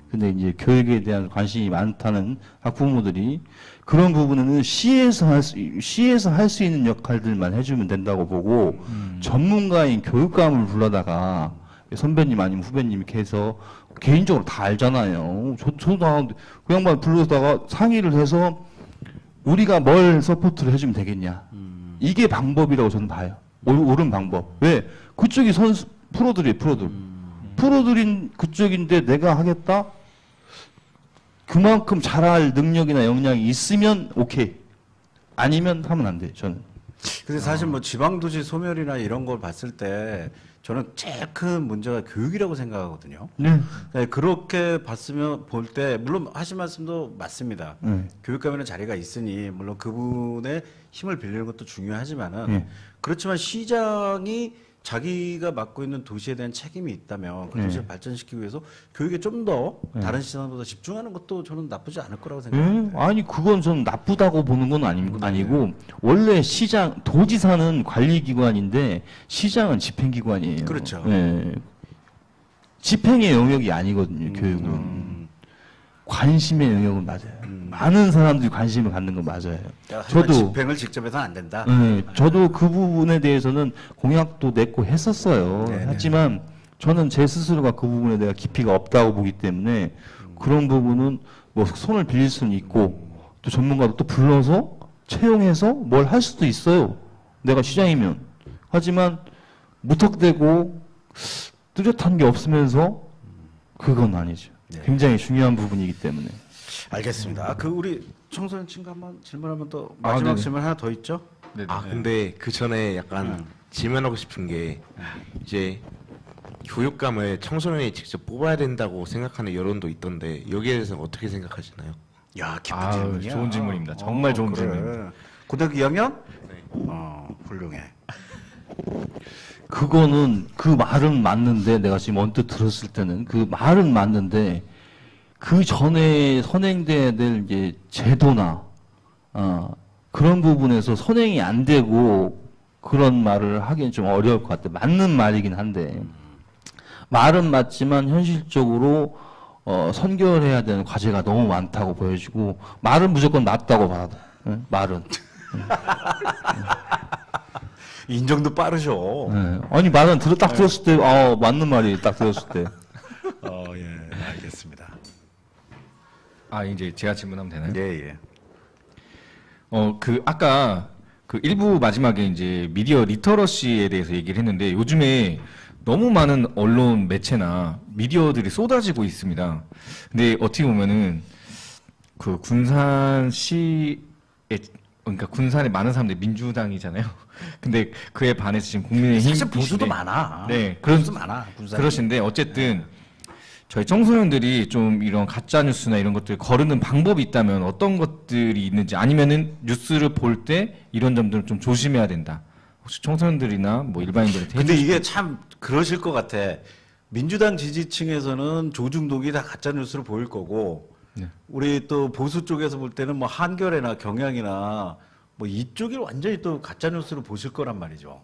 근데 이제 교육에 대한 관심이 많다는 학부모들이 그런 부분은 시에서 할 수 있는 역할들만 해주면 된다고 보고 전문가인 교육감을 불러다가 선배님 아니면 후배님 이렇게 해서 개인적으로 다 알잖아요. 저도 그 양반 불러다가 상의를 해서 우리가 뭘 서포트를 해주면 되겠냐. 이게 방법이라고 저는 봐요. 옳은 방법. 왜? 그쪽이 프로들이에요, 프로들. 프로들인 그쪽인데 내가 하겠다? 그만큼 잘할 능력이나 역량이 있으면 오케이. 아니면 하면 안 돼, 저는. 근데 사실 뭐 지방도시 소멸이나 이런 걸 봤을 때 저는 제일 큰 문제가 교육이라고 생각하거든요. 네. 네, 그렇게 볼 때 물론 하신 말씀도 맞습니다. 교육감이라는 자리가 있으니 물론 그분의 힘을 빌리는 것도 중요하지만은 네. 그렇지만 시장이 자기가 맡고 있는 도시에 대한 책임이 있다면 그 도시를 발전시키기 위해서 교육에 좀 더 다른 시장보다 집중하는 것도 저는 나쁘지 않을 거라고 생각합니다. 아니 그건 저는 나쁘다고 보는 건 아니고 원래 도지사는 관리기관인데 시장은 집행기관이에요. 그렇죠. 네. 집행의 영역이 아니거든요. 교육은. 관심의 영역은 맞아요. 많은 사람들이 관심을 갖는 건 맞아요. 저도 집행을 직접 해서는 안 된다. 네, 저도 그 부분에 대해서는 공약도 냈고 했었어요. 네네. 하지만 저는 제 스스로가 그 부분에 내가 깊이가 없다고 보기 때문에 그런 부분은 뭐 손을 빌릴 수는 있고 또 전문가도 또 불러서 채용해서 뭘 할 수도 있어요. 내가 시장이면. 하지만 무턱대고 뚜렷한 게 없으면서 그건 아니죠. 네. 굉장히 중요한 부분이기 때문에. 알겠습니다. 그 우리 청소년 친구 한번 질문하면 또 아, 마지막 네네. 질문 하나 더 있죠? 네네. 아 근데 그 전에 약간 질문하고 싶은 게 이제 교육감을 청소년이 직접 뽑아야 된다고 생각하는 여론도 있던데 여기에 대해서는 어떻게 생각하시나요? 야, 깊은 아유, 질문이야. 좋은 질문입니다. 정말 좋은 그래. 질문입니다. 고등학교 2학년? 네. 훌륭해. 그거는 그 말은 맞는데 내가 지금 언뜻 들었을 때는 그 말은 맞는데 그 전에 선행돼야 될 이제 제도나 그런 부분에서 선행이 안 되고 그런 말을 하기엔 좀 어려울 것 같아. 맞는 말이긴 한데 말은 맞지만 현실적으로 선결해야 되는 과제가 너무 많다고 보여지고 말은 무조건 맞다고 봐도 말은. 인정도 빠르셔. 네. 아니 말은 딱 들었을 때 맞는 말이 딱 들었을 때. 예, 알겠습니다. 아, 이제 제가 질문하면 되나요? 예, 예. 그 아까 그 일부 마지막에 이제 미디어 리터러시에 대해서 얘기를 했는데 요즘에 너무 많은 언론 매체나 미디어들이 쏟아지고 있습니다. 근데 어떻게 보면은 그 군산시에 그러니까 군산에 많은 사람들이 민주당이잖아요. 근데 그에 반해서 지금 국민의힘 사실 보수도 이슈인데- 많아. 네, 보수도 많아. 군산. 그러신데 어쨌든 저희 청소년들이 좀 이런 가짜 뉴스나 이런 것들 거르는 방법이 있다면 어떤 것들이 있는지 아니면은 뉴스를 볼 때 이런 점들을 좀 조심해야 된다. 혹시 청소년들이나 뭐 일반인들한테 근데 이게 참 그러실 것 같아. 민주당 지지층에서는 조중동이 다 가짜 뉴스로 보일 거고, 네. 우리 또 보수 쪽에서 볼 때는 뭐 한겨레나 경향이나 뭐 이쪽이 완전히 또 가짜 뉴스로 보실 거란 말이죠.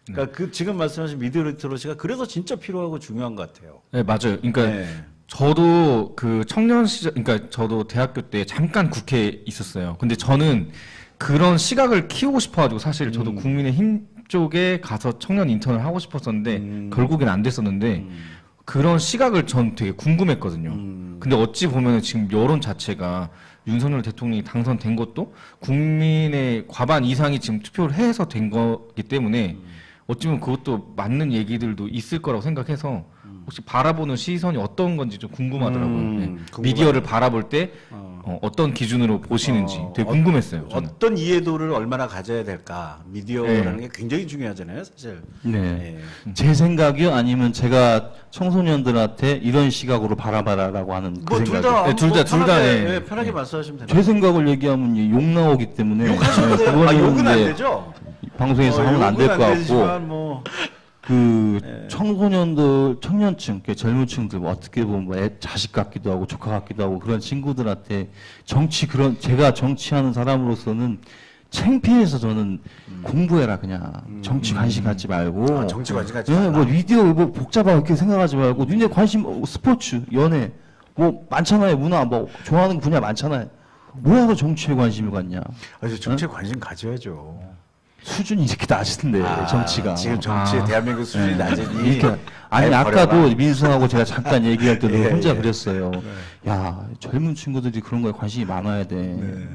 그러니까 그 지금 말씀하신 미디어 리터러시가 그래서 진짜 필요하고 중요한 것 같아요. 네, 맞아요. 그러니까 네. 저도 그 청년 시절, 그러니까 저도 대학교 때 잠깐 국회에 있었어요. 근데 저는 그런 시각을 키우고 싶어가지고 사실 저도 국민의힘 쪽에 가서 청년 인턴을 하고 싶었었는데 결국엔 안 됐었는데 그런 시각을 전 되게 궁금했거든요. 근데 어찌 보면 지금 여론 자체가 윤석열 대통령이 당선된 것도 국민의 과반 이상이 지금 투표를 해서 된 거기 때문에 어찌 보면 그것도 맞는 얘기들도 있을 거라고 생각해서 혹시 바라보는 시선이 어떤 건지 좀 궁금하더라고요. 네. 궁금하네요. 미디어를 바라볼 때 어떤 기준으로 보시는지 되게 궁금했어요. 저는. 어떤 이해도를 얼마나 가져야 될까? 미디어라는 게 굉장히 중요하잖아요, 사실. 네. 예. 제 생각이요? 아니면 제가 청소년들한테 이런 시각으로 바라봐라라고 하는 그 뭐 둘 생각이요? 다, 네, 둘 다, 둘 다, 편하게, 네. 예, 편하게 말씀하시면 됩니다. 제 생각을 얘기하면 욕 나오기 때문에 욕하셔도 돼요. 그거는 욕은 안 이제 되죠? 방송에서 하면 안 될 욕은 것 안 같고 되지만 뭐. 그 예. 청소년들, 청년층, 그 젊은층들 뭐 어떻게 보면 뭐 자식 같기도 하고 조카 같기도 하고 그런 친구들한테 제가 정치하는 사람으로서는 창피해서 저는 공부해라 그냥 정치 관심 갖지 말고 정치 관심 갖지 예, 말라. 뭐 미디어 뭐 복잡하게 이렇게 생각하지 말고 니네 관심 스포츠, 연애 뭐 많잖아요. 문화 뭐 좋아하는 분야 많잖아요. 뭐하러 정치에 관심을 갖냐. 아니, 정치에 관심 가져야죠. 수준이 이렇게 낮은데 정치가 지금 정치에 대한민국 수준이 낮으니. 이렇게 아니 아까도 민수하고 제가 잠깐 얘기할 때도 예, 혼자 예. 그랬어요. 야 젊은 친구들이 그런 거에 관심이 많아야 돼.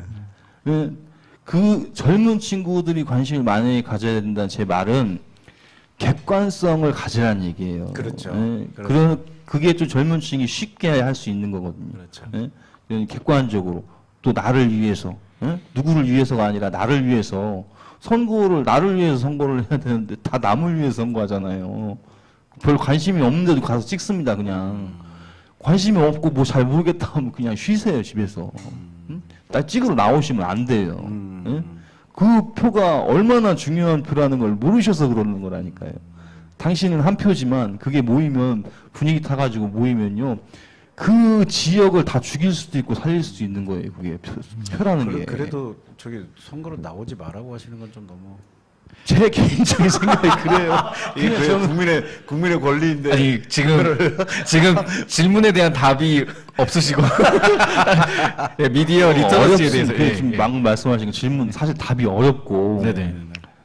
그 젊은 친구들이 관심을 많이 가져야 된다는 제 말은 객관성을 가지라는 얘기예요. 그렇죠. 예, 그렇죠. 그게 좀 젊은 층이 쉽게 할 수 있는 거거든요. 그렇죠. 예? 객관적으로 또 나를 위해서 누구를 위해서가 아니라 나를 위해서 선거를 나를 위해서 선거를 해야 되는데 다 남을 위해서 선거하잖아요. 별 관심이 없는데도 가서 찍습니다. 그냥 관심이 없고 뭐 잘 모르겠다 하면 그냥 쉬세요 집에서. 응? 딱 찍으러 나오시면 안 돼요. 응? 그 표가 얼마나 중요한 표라는 걸 모르셔서 그러는 거라니까요. 당신은 한 표지만 그게 모이면 분위기 타가지고 모이면요. 그 지역을 다 죽일 수도 있고 살릴 수도 있는 거예요. 그게 표라는 게. 그래도 저기 선거로 나오지 말라고 하시는 건 좀 너무. 제 개인적인 생각이 그래요. 이게 그냥 그 저는 국민의 권리인데. 아니 지금 질문에 대한 답이 없으시고 예, 미디어 리터러시에 대해서 예, 지금 예. 막 말씀하신 거 질문 사실 답이 어렵고 네네.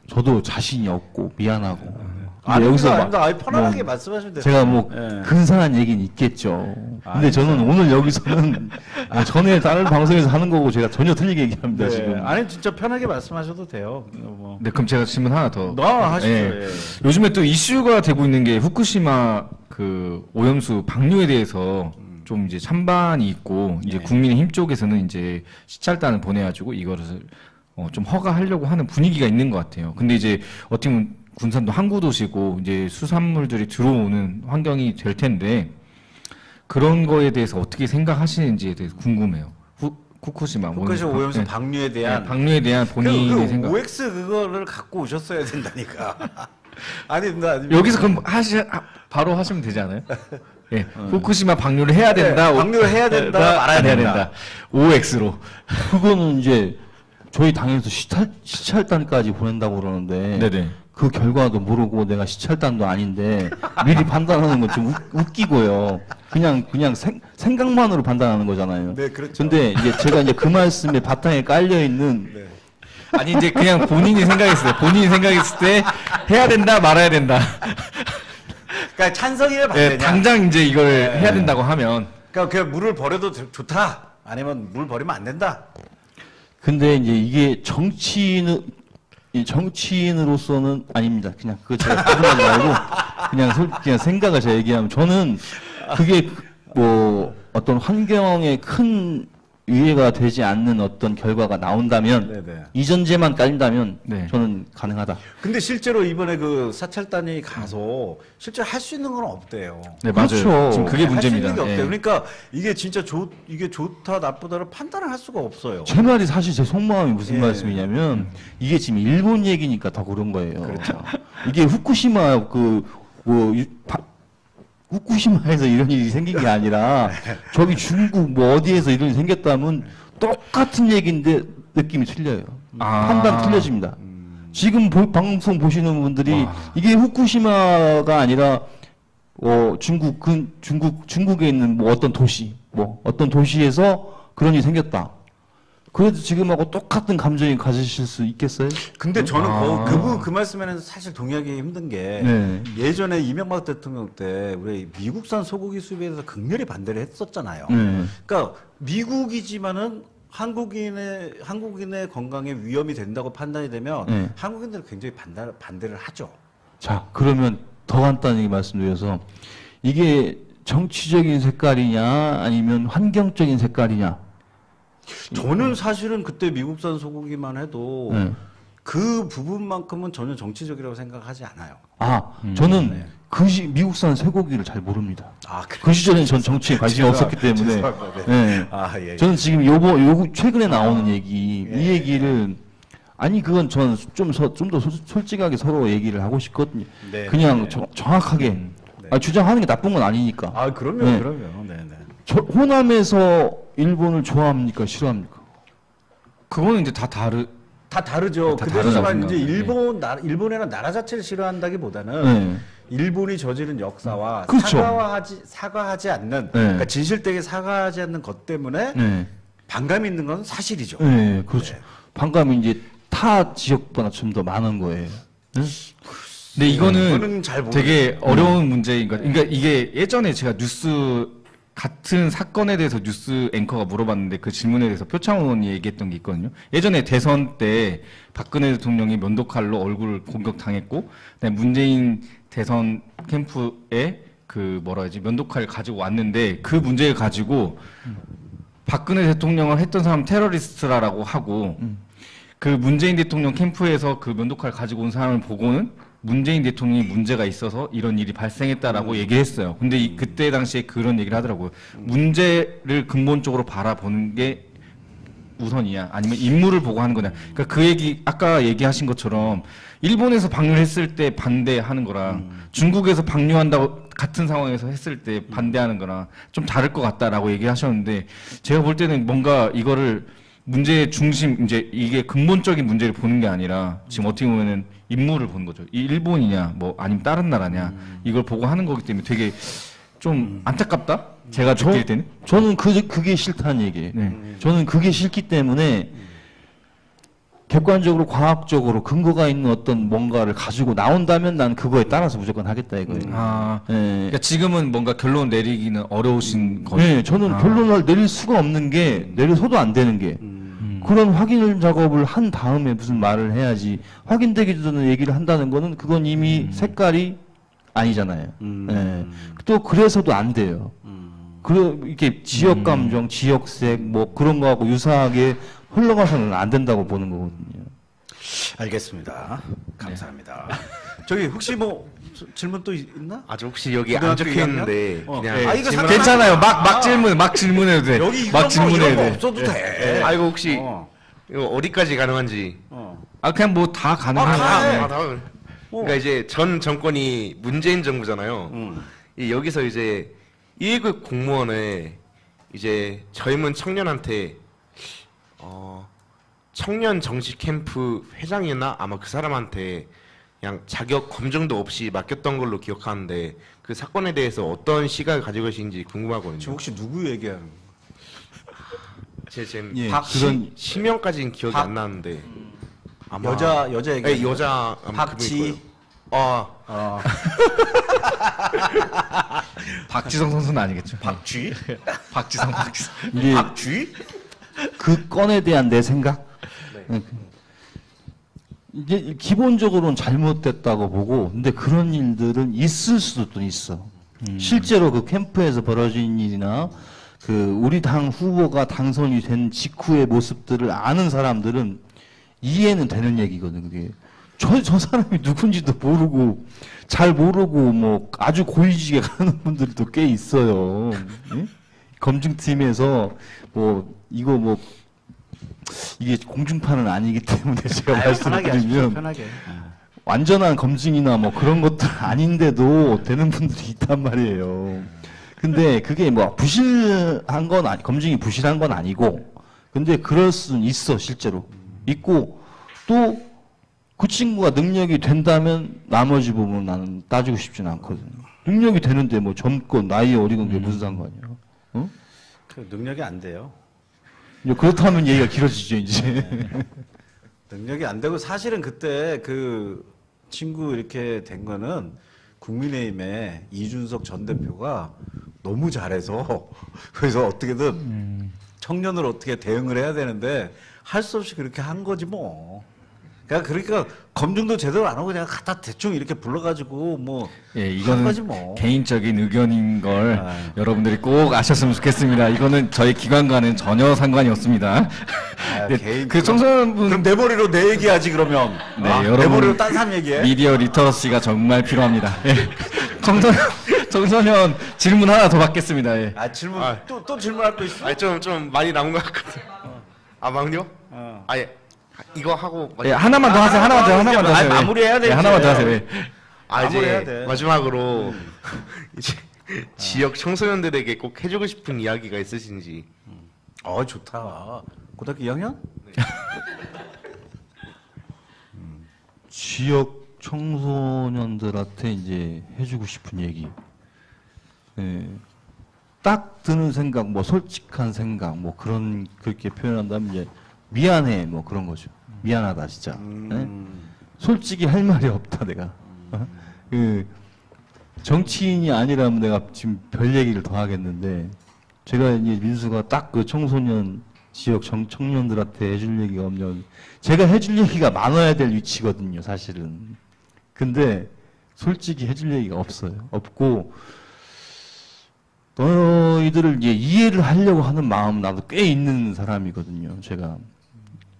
저도 자신이 없고 미안하고. 아니, 여기서 아닙니다. 아니, 편안하게 뭐 말씀하시면 돼요. 제가 뭐 예. 근사한 얘기는 있겠죠. 근데 아니, 저는 오늘 여기서는 전에 다른 방송에서 하는 거고 제가 전혀 틀리게 얘기합니다 네. 지금. 아니 진짜 편하게 말씀하셔도 돼요. 뭐. 네, 그럼 제가 질문 하나 더. 하시죠. 예. 예. 요즘에 또 이슈가 되고 있는 게 후쿠시마 그 오염수 방류에 대해서 좀 이제 찬반이 있고 이제 예. 국민의힘 쪽에서는 이제 시찰단을 보내가지고 이거를 좀 허가하려고 하는 분위기가 있는 것 같아요. 근데 이제 어떻게 보면 군산도 항구 도시고 이제 수산물들이 들어오는 환경이 될 텐데 그런 거에 대해서 어떻게 생각하시는지에 대해서 궁금해요. 후쿠시마 후쿠시마 오염수 네. 방류에 대한 네, 방류에 대한 본인의 그 생각. OX 그거를 갖고 오셨어야 된다니까. 아니, 여기서 그럼 바로 하시면 되지 않아요? 예, 후쿠시마 방류를 해야 된다. 방류를 해야 된다, 말아야 안 해야 된다. OX로. 그거는 이제 저희 당에서 시찰단까지 보낸다고 그러는데 네네. 그 결과도 모르고 내가 시찰단도 아닌데 미리 판단하는 건 좀 웃기고요. 그냥 생각만으로 판단하는 거잖아요. 네, 그렇죠. 근데 이제 제가 이제 그 말씀에 바탕에 깔려 있는 네. 아니 이제 그냥 본인이 생각했을 때 해야 된다 말아야 된다. 그러니까 찬성이냐 반대냐. 예, 당장 이제 이걸 해야 된다고 하면 그러니까 그냥 물을 버려도 좋다. 아니면 물 버리면 안 된다. 근데 이제 이게 정치인으로서는 아닙니다. 그냥 그거 제가 구분하지 말고 그냥 생각을 제가 얘기하면 저는 그게 뭐 어떤 환경에 큰 위해가 되지 않는 어떤 결과가 나온다면 네네. 이전제만 깔린다면 네. 저는 가능하다. 근데 실제로 이번에 그 사찰단이 가서 실제로 할 수 있는 건 없대요. 네 맞아요. 그렇죠. 지금 그게 할 수 문제입니다. 있는 게 없대요. 예. 그러니까 이게 진짜 이게 좋다 나쁘다를 판단을 할 수가 없어요. 제 말이 사실 제 속마음이 무슨 예. 말씀이냐면 이게 지금 일본 얘기니까 더 그런 거예요. 그렇죠. 이게 후쿠시마 후쿠시마에서 이런 일이 생긴 게 아니라 저기 중국 뭐 어디에서 이런 일이 생겼다면 똑같은 얘기인데 느낌이 틀려요. 아. 판단 틀려집니다. 지금 방송 보시는 분들이 와. 이게 후쿠시마가 아니라 중국에 있는 뭐 어떤 도시에서 그런 일이 생겼다. 그래도 지금하고 똑같은 감정이 가지실 수 있겠어요? 근데 저는 아. 그분 그 말씀에는 사실 동의하기 힘든 게 네. 예전에 이명박 대통령 때 우리 미국산 소고기 수입에 대해서 극렬히 반대를 했었잖아요. 네. 그러니까 미국이지만은 한국인의 건강에 위험이 된다고 판단이 되면 네. 한국인들은 굉장히 반대를 하죠. 자, 그러면 더 간단히 말씀드려서 이게 정치적인 색깔이냐 아니면 환경적인 색깔이냐? 저는 사실은 그때 미국산 소고기만 해도 네. 그 부분만큼은 전혀 정치적이라고 생각하지 않아요. 저는 네. 미국산 쇠고기를 잘 모릅니다. 아, 그래. 그 시절에는 전 정치에 관심이 없었기 때문에. 죄송합니다. 네. 아, 예. 저는 지금 최근에 나오는 얘기, 이 얘기를, 아니, 그건 저는 좀 더 솔직하게 서로 얘기를 하고 싶거든요. 네. 그냥 네. 정확하게. 네. 주장하는 게 나쁜 건 아니니까. 아, 그럼요, 네. 그럼요. 네, 네. 호남에서 일본을 좋아합니까? 싫어합니까? 그거는 이제 다 다르죠. 다 그대로지만 다르다고 이제 생각해요. 일본이라는 나라 자체를 싫어한다기보다는 네. 일본이 저지른 역사와 그렇죠. 사과하지 않는 네. 그러니까 진실되게 사과하지 않는 것 때문에 네. 반감이 있는 건 사실이죠. 네, 그렇죠. 네. 반감이 이제 타 지역보다 좀 더 많은 거예요. 네? 근데 이거는 그거는 잘 모르겠어요. 되게 어려운 문제인 것 같아요. 그러니까 이게 예전에 제가 같은 사건에 대해서 뉴스 앵커가 물어봤는데 그 질문에 대해서 표창원 의원이 얘기했던 게 있거든요. 예전에 대선 때 박근혜 대통령이 면도칼로 얼굴을 공격당했고, 그다음에 문재인 대선 캠프에 면도칼을 가지고 왔는데 그 문제를 가지고 박근혜 대통령을 했던 사람 테러리스트라고 하고 그 문재인 대통령 캠프에서 그 면도칼을 가지고 온 사람을 보고는 문재인 대통령이 문제가 있어서 이런 일이 발생했다라고 얘기를 했어요. 근데 그때 당시에 그런 얘기를 하더라고요. 문제를 근본적으로 바라보는 게 우선이야? 아니면 인물을 보고 하는 거냐? 그러니까 그 얘기, 아까 얘기하신 것처럼 일본에서 방류를 했을 때 반대하는 거랑 중국에서 방류한다고 같은 상황에서 했을 때 반대하는 거랑 좀 다를 것 같다라고 얘기하셨는데 제가 볼 때는 뭔가 이거를 문제의 중심, 이제 이게 근본적인 문제를 보는 게 아니라 지금 어떻게 보면은 인물을 보는 거죠. 이 일본이냐, 뭐 아니면 다른 나라냐 이걸 보고 하는 거기 때문에 되게 좀 안타깝다. 제가 느낄 때는. 저는 그게 싫다는 얘기예요. 저는 그게 싫기 때문에 객관적으로 과학적으로 근거가 있는 어떤 뭔가를 가지고 나온다면 난 그거에 따라서 무조건 하겠다 이거예요. 아, 예. 그러니까 지금은 뭔가 결론 내리기는 어려우신 거죠. 네, 저는 결론을 내릴 수가 없는 게 내려서도 안 되는 게 그런 확인 작업을 한 다음에 무슨 말을 해야지 확인되기 전에 얘기를 한다는 거는 그건 이미 색깔이 아니잖아요. 예. 또 그래서도 안 돼요. 이렇게 지역 감정, 지역색 뭐 그런 거하고 유사하게 흘러가서는 안 된다고 보는 거거든요. 알겠습니다. 감사합니다. 저기 혹시 뭐 질문 또 있나? 아저 혹시 여기 안 고등학교 적혀 있는데 이학년? 그냥 네. 아, 이거 질문- 괜찮아요. 막 질문해도 돼. 여기 이거 막 뭐 질문해도 이런 거 돼. 없어도 돼. 아 이거 혹시 어. 이거 어디까지 가능한지 아 그냥 뭐 다 가능해요. 다음. 그러니까 이제 전 정권이 문재인 정부잖아요. 이 여기서 이제 1급 공무원을 이제 젊은 청년한테 청년 정치 캠프 회장이나 아마 그 사람한테 그냥 자격 검증도 없이 맡겼던 걸로 기억하는데 그 사건에 대해서 어떤 시각을 가지고 계신지 궁금하거든요. 지금 혹시 누구 얘기하는 거예요? 제 지금 예, 그런 시명까지는 기억이 안 나는데 아마 여자 얘기. 네, 여자 아마 박지. 그분일 거예요. 박지성 선수는 아니겠죠. 박쥐? 박지성. 이제 박쥐? 그 건에 대한 내 생각? 이제 기본적으로는 잘못됐다고 보고, 근데 그런 일들은 있을 수도 또 있어. 실제로 그 캠프에서 벌어진 일이나 그 우리 당 후보가 당선이 된 직후의 모습들을 아는 사람들은 이해는 되는 얘기거든, 그게. 저 사람이 누군지도 모르고, 잘 모르고, 뭐, 아주 고위직에 가는 분들도 꽤 있어요. 예? 검증팀에서, 이거 이게 공중파는 아니기 때문에 제가 편하게 하십시오. 말씀드리면, 편하게. 완전한 검증이나 뭐 그런 것들 아닌데도 되는 분들이 있단 말이에요. 근데 그게 뭐 부실한 건 검증이 부실한 건 아니고, 근데 그럴 수는 있어, 실제로. 있고, 또 그 친구가 능력이 된다면 나머지 부분은 나는 따지고 싶지는 않거든. 능력이 되는데 뭐 젊고 나이 어리건 게 무슨 상관이야. 어? 그 능력이 안 돼요. 이제 그렇다면 얘기가 길어지죠, 이제. 능력이 안 되고 사실은 그때 그 친구 이렇게 된 거는 국민의힘의 이준석 전 대표가 너무 잘해서 그래서 어떻게든 청년을 어떻게 대응을 해야 되는데 할 수 없이 그렇게 한 거지 뭐. 그러니까 검증도 제대로 안 하고 그냥 갖다 대충 이렇게 불러가지고 뭐 예, 한 이거는 거지 뭐. 개인적인 의견인 걸 아. 여러분들이 꼭 아셨으면 좋겠습니다. 이거는 저희 기관과는 전혀 상관이 없습니다. 네, 개인 그 청소년분 그럼 내 머리로 내 얘기하지 그러면. 네, 내 여러분 머리로 딴 사람 얘기해. 미디어 리터러시가 정말 필요합니다. 예. 청소년 질문 하나 더 받겠습니다. 예. 아 질문 또 질문할 거 있어? 아니 좀 많이 남은 것 같거든. 아 막요? 아예 이거 하고 예, 하나만 더 하세요. 하나만 더 하세요. 예. 마무리해야 돼, 예, 하나만 더 이제. 하세요. 예. 마무리해야 이제 돼. 마지막으로 이제 지역 청소년들에게 꼭 해주고 싶은 이야기가 있으신지. 좋다. 고등학교 2학년? 지역 청소년들한테 이제 해주고 싶은 얘기. 예. 딱 드는 생각, 뭐 솔직한 생각, 뭐 그렇게 표현한다면 이제 미안해, 뭐 그런 거죠. 미안하다, 진짜. 예? 솔직히 할 말이 없다, 내가. 그 정치인이 아니라면 내가 지금 별 얘기를 더 하겠는데, 제가 이제 민수가 딱 그 청소년 지역 청년들한테 해줄 얘기가 없냐면, 제가 해줄 얘기가 많아야 될 위치거든요, 사실은. 근데 솔직히 해줄 얘기가 없어요. 없고, 너희들을 이제 이해를 하려고 하는 마음 나도 꽤 있는 사람이거든요. 제가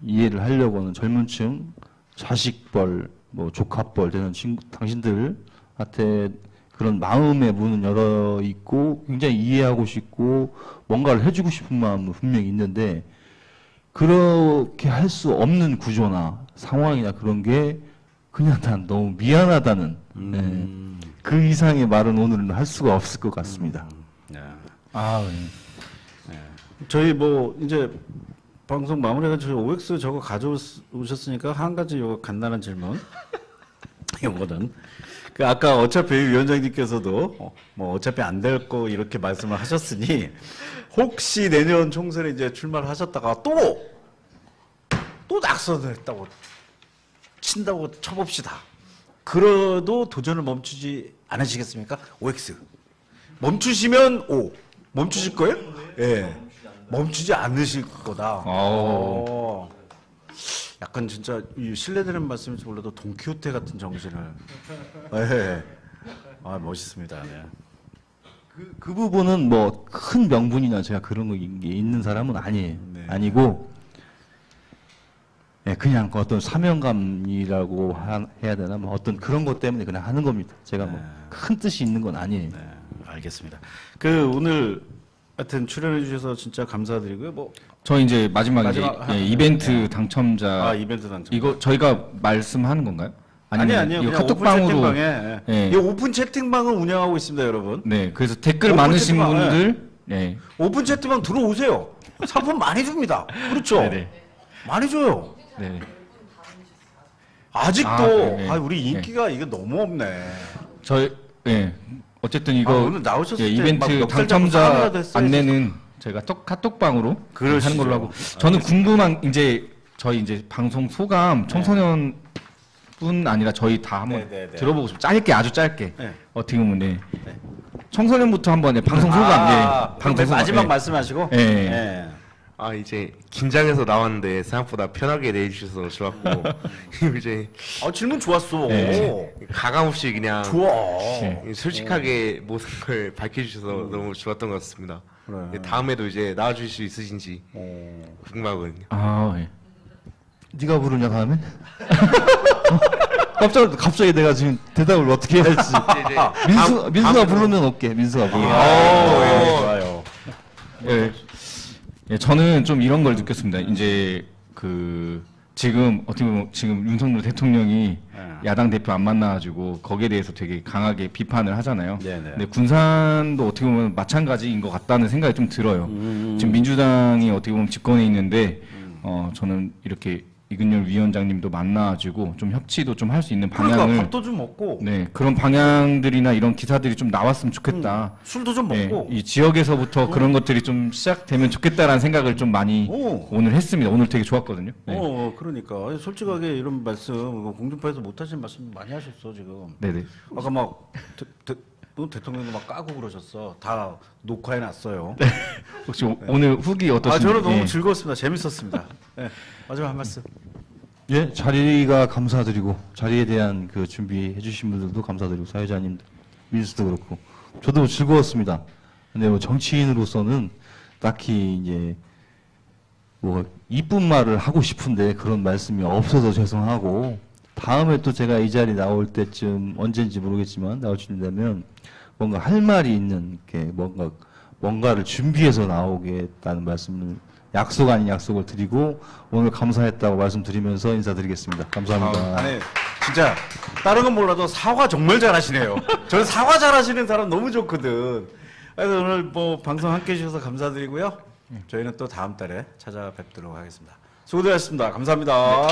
이해를 하려고 하는 젊은층, 자식뻘, 뭐 조카뻘 되는 당신들한테 그런 마음의 문은 열어 있고 굉장히 이해하고 싶고 뭔가를 해주고 싶은 마음은 분명히 있는데 그렇게 할 수 없는 구조나 상황이나 그런 게 그냥 난 너무 미안하다는 그 이상의 말은 오늘은 할 수가 없을 것 같습니다. 아, 저희 뭐 이제 방송 마무리가 저희 OX 저거 가져오셨으니까 한 가지 요 간단한 질문. 요거는. 그 아까 어차피 위원장님께서도 뭐 어차피 안 될 거 이렇게 말씀을 하셨으니 혹시 내년 총선에 이제 출마를 하셨다가 또 낙선을 했다고 친다고 쳐봅시다. 그래도 도전을 멈추지 않으시겠습니까? OX. 멈추시면 O. 멈추실 거예요? 예. 멈추지 않으실 거다. 약간 진짜 이 실례되는 말씀일지 몰라도 돈키호테 같은 정신을. 예. 아, 멋있습니다. 네. 그 부분은 뭐 큰 명분이나 제가 그런 거 있는 사람은 아니에요. 네. 아니고, 예, 그냥 어떤 사명감이라고 해야 되나, 뭐 어떤 그런 것 때문에 그냥 하는 겁니다. 제가 뭐 큰 뜻이 있는 건 아니에요. 네, 알겠습니다. 그 오늘 하여튼 출연해 주셔서 진짜 감사드리고요. 뭐 저 이제 마지막 이제 마지막 이벤트 당첨자 이벤트 당첨. 이거 저희가 말씀하는 건가요? 아니요. 이거 그냥 카톡방으로 오픈 채팅방에 예. 이 오픈 채팅방을 운영하고 있습니다, 여러분. 네, 그래서 댓글 오픈 많으신 채팅방, 분들 네. 오픈 채팅방 들어오세요. 상품 많이 줍니다. 그렇죠? 네네. 많이 줘요. 네. 아직도 네네. 우리 인기가 이게 너무 없네. 저희 예. 어쨌든 이거 오늘 나오셨을 예, 때 이벤트 막 넉살 잡고 당첨자 사과라도 했어야지. 안내는 저희가 카톡방으로 그러시죠. 하는 걸로 하고 저는 궁금한 이제 저희 이제 방송 소감 청소년 뿐 아니라 저희 다 한번 네네네. 들어보고 싶어요. 짧게 아주 짧게 네. 어떻게 보면 네. 청소년부터 한번 네, 방송 소감 방송 소감, 마지막 예. 말씀하시고. 예. 예. 아 이제 긴장해서 나왔는데 생각보다 편하게 내주셔서 좋았고 이제 질문 좋았어. 네. 가감 없이 그냥 좋아. 솔직하게 모든 걸 밝혀주셔서 너무 좋았던 것 같습니다. 그래. 다음에도 이제 나와주실 수 있으신지 궁금하거든요. 아, 예. 네가 부르냐 다음에? 갑자기 내가 지금 대답을 어떻게 해야 할지. 민수가 부르면 올게. 민수가 부르면. 좋아요. 예. 예, 저는 좀 이런 걸 느꼈습니다. 이제 지금 어떻게 보면 지금 윤석열 대통령이 야당 대표 안 만나가지고 거기에 대해서 되게 강하게 비판을 하잖아요. 네네. 근데 군산도 어떻게 보면 마찬가지인 것 같다는 생각이 좀 들어요. 지금 민주당이 어떻게 보면 집권에 있는데 저는 이렇게 이근열 위원장님도 만나가지고 좀 협치도 좀 할 수 있는 방향을 그러니까 밥도 좀 먹고 네 그런 방향들이나 이런 기사들이 좀 나왔으면 좋겠다. 술도 좀 네, 먹고. 이 지역에서부터 그런 것들이 좀 시작되면 좋겠다라는 생각을 좀 많이 오늘 했습니다. 오늘 되게 좋았거든요. 네. 그러니까 아니, 솔직하게 이런 말씀 공중파에서 못 하신 말씀 많이 하셨어 지금. 네네. 아까 막 대통령도 막 까고 그러셨어. 다 녹화해 놨어요. 혹시 오늘 후기 어떠신지? 저는 너무 예. 즐거웠습니다. 재밌었습니다. 네. 마지막 한 말씀. 예, 자리가 감사드리고 자리에 대한 그 준비해 주신 분들도 감사드리고 사회자님들, 민수도 그렇고 저도 즐거웠습니다. 근데 뭐 정치인으로서는 딱히 이제 뭐 이쁜 말을 하고 싶은데 그런 말씀이 없어서 죄송하고 다음에 또 제가 이 자리 나올 때쯤 언제인지 모르겠지만 나올 수 있다면 뭔가 할 말이 있는 게 뭔가를 준비해서 나오겠다는 말씀을 약속 아닌 약속을 드리고 오늘 감사했다고 말씀드리면서 인사드리겠습니다. 감사합니다. 아니 진짜 다른 건 몰라도 사과 정말 잘하시네요. 저는 사과 잘하시는 사람 너무 좋거든. 그래서 오늘 뭐 방송 함께 해주셔서 감사드리고요. 저희는 또 다음 달에 찾아뵙도록 하겠습니다. 수고하셨습니다. 감사합니다.